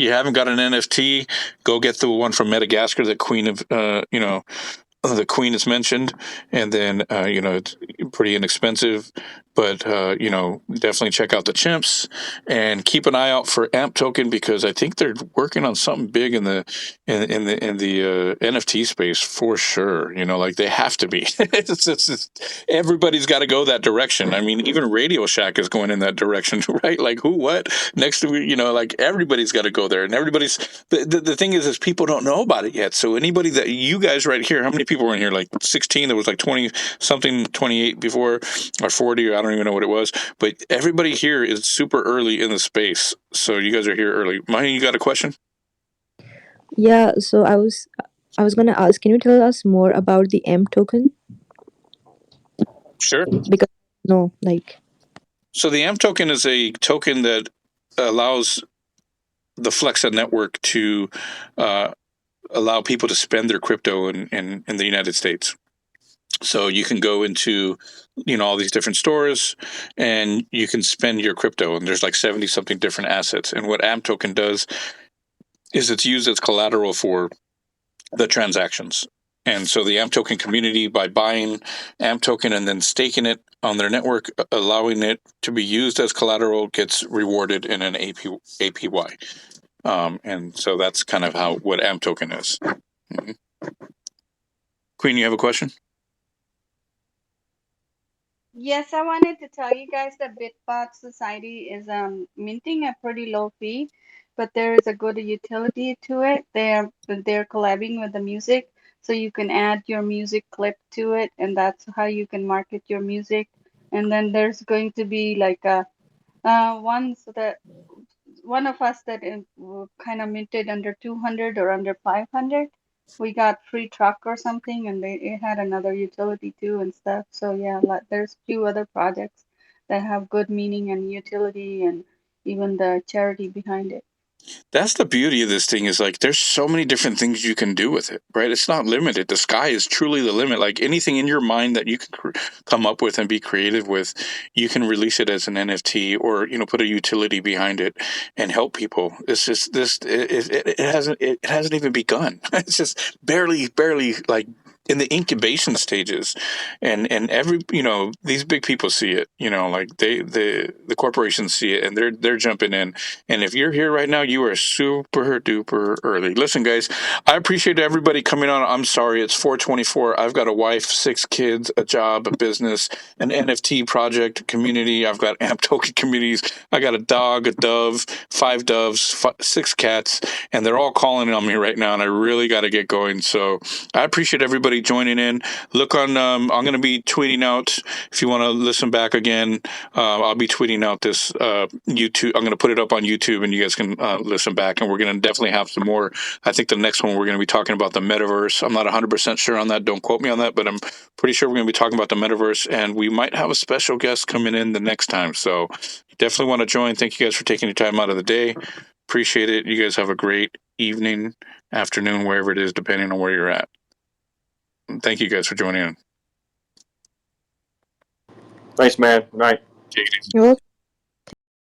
haven't got an NFT, go get the one from Madagascar, the Queen of the Queen is mentioned, and then it's pretty inexpensive, but definitely check out the chimps and keep an eye out for AMP token, because I think they're working on something big in the NFT space for sure. Like they have to be. Everybody's got to go that direction. I mean, even Radio Shack is going in that direction, right? Like who, what next to like everybody's got to go there, and everybody's the thing is people don't know about it yet. So anybody that you guys right here, how many people were in here? Like 16. There was like 20 something, 28 before, or 40, or I don't even know what it was. But everybody here is super early in the space. So you guys are here early. Maya, you got a question? Yeah, so I was gonna ask, can you tell us more about the M token? Sure. Because no, like So the AMP token is a token that allows the Flexa network to allow people to spend their crypto in the United States. So you can go into all these different stores and you can spend your crypto, and there's like 70 something different assets. And what AMP token does is it's used as collateral for the transactions. And so the AMP token community, by buying AMP token and then staking it on their network, allowing it to be used as collateral, gets rewarded in an APY. And so that's kind of what AMP token is. Mm-hmm. Queen, you have a question? Yes, I wanted to tell you guys that Bitbot Society is minting a pretty low fee, but there is a good utility to it. They're collabing with the music, so you can add your music clip to it, and that's how you can market your music. And then there's going to be like a one of us that kind of minted under 200 or under 500. We got free truck or something, and it had another utility too and stuff. So yeah, there's few other projects that have good meaning and utility, and even the charity behind it. That's the beauty of this thing is like there's so many different things you can do with it, right? It's not limited. The sky is truly the limit. Like anything in your mind that you can come up with and be creative with, you can release it as an NFT or put a utility behind it and help people. It's just this it hasn't even begun. It's just barely like in the incubation stages, and every these big people see it. Like the corporations see it and they're jumping in, and if you're here right now, you are super duper early. Listen, guys, I appreciate everybody coming on. I'm sorry, it's 4:24. I've got a wife, 6 kids, a job, a business, an NFT project, community. I've got AMP token communities. I got a dog, a dove, 5 doves, 6 cats, and they're all calling on me right now, and I really got to get going. So I appreciate everybody joining in. Look on, I'm going to be tweeting out, if you want to listen back again, I'll be tweeting out this YouTube. I'm going to put it up on YouTube, and you guys can listen back. And we're going to definitely have some more. I think the next one we're going to be talking about the metaverse. I'm not 100% sure on that. Don't quote me on that, but I'm pretty sure we're going to be talking about the metaverse, and we might have a special guest coming in the next time. So definitely want to join. Thank you guys for taking your time out of the day. Appreciate it. You guys have a great evening, afternoon, wherever it is, depending on where you're at. Thank you guys for joining in. Thanks, man. Good night. Take it easy. You're welcome.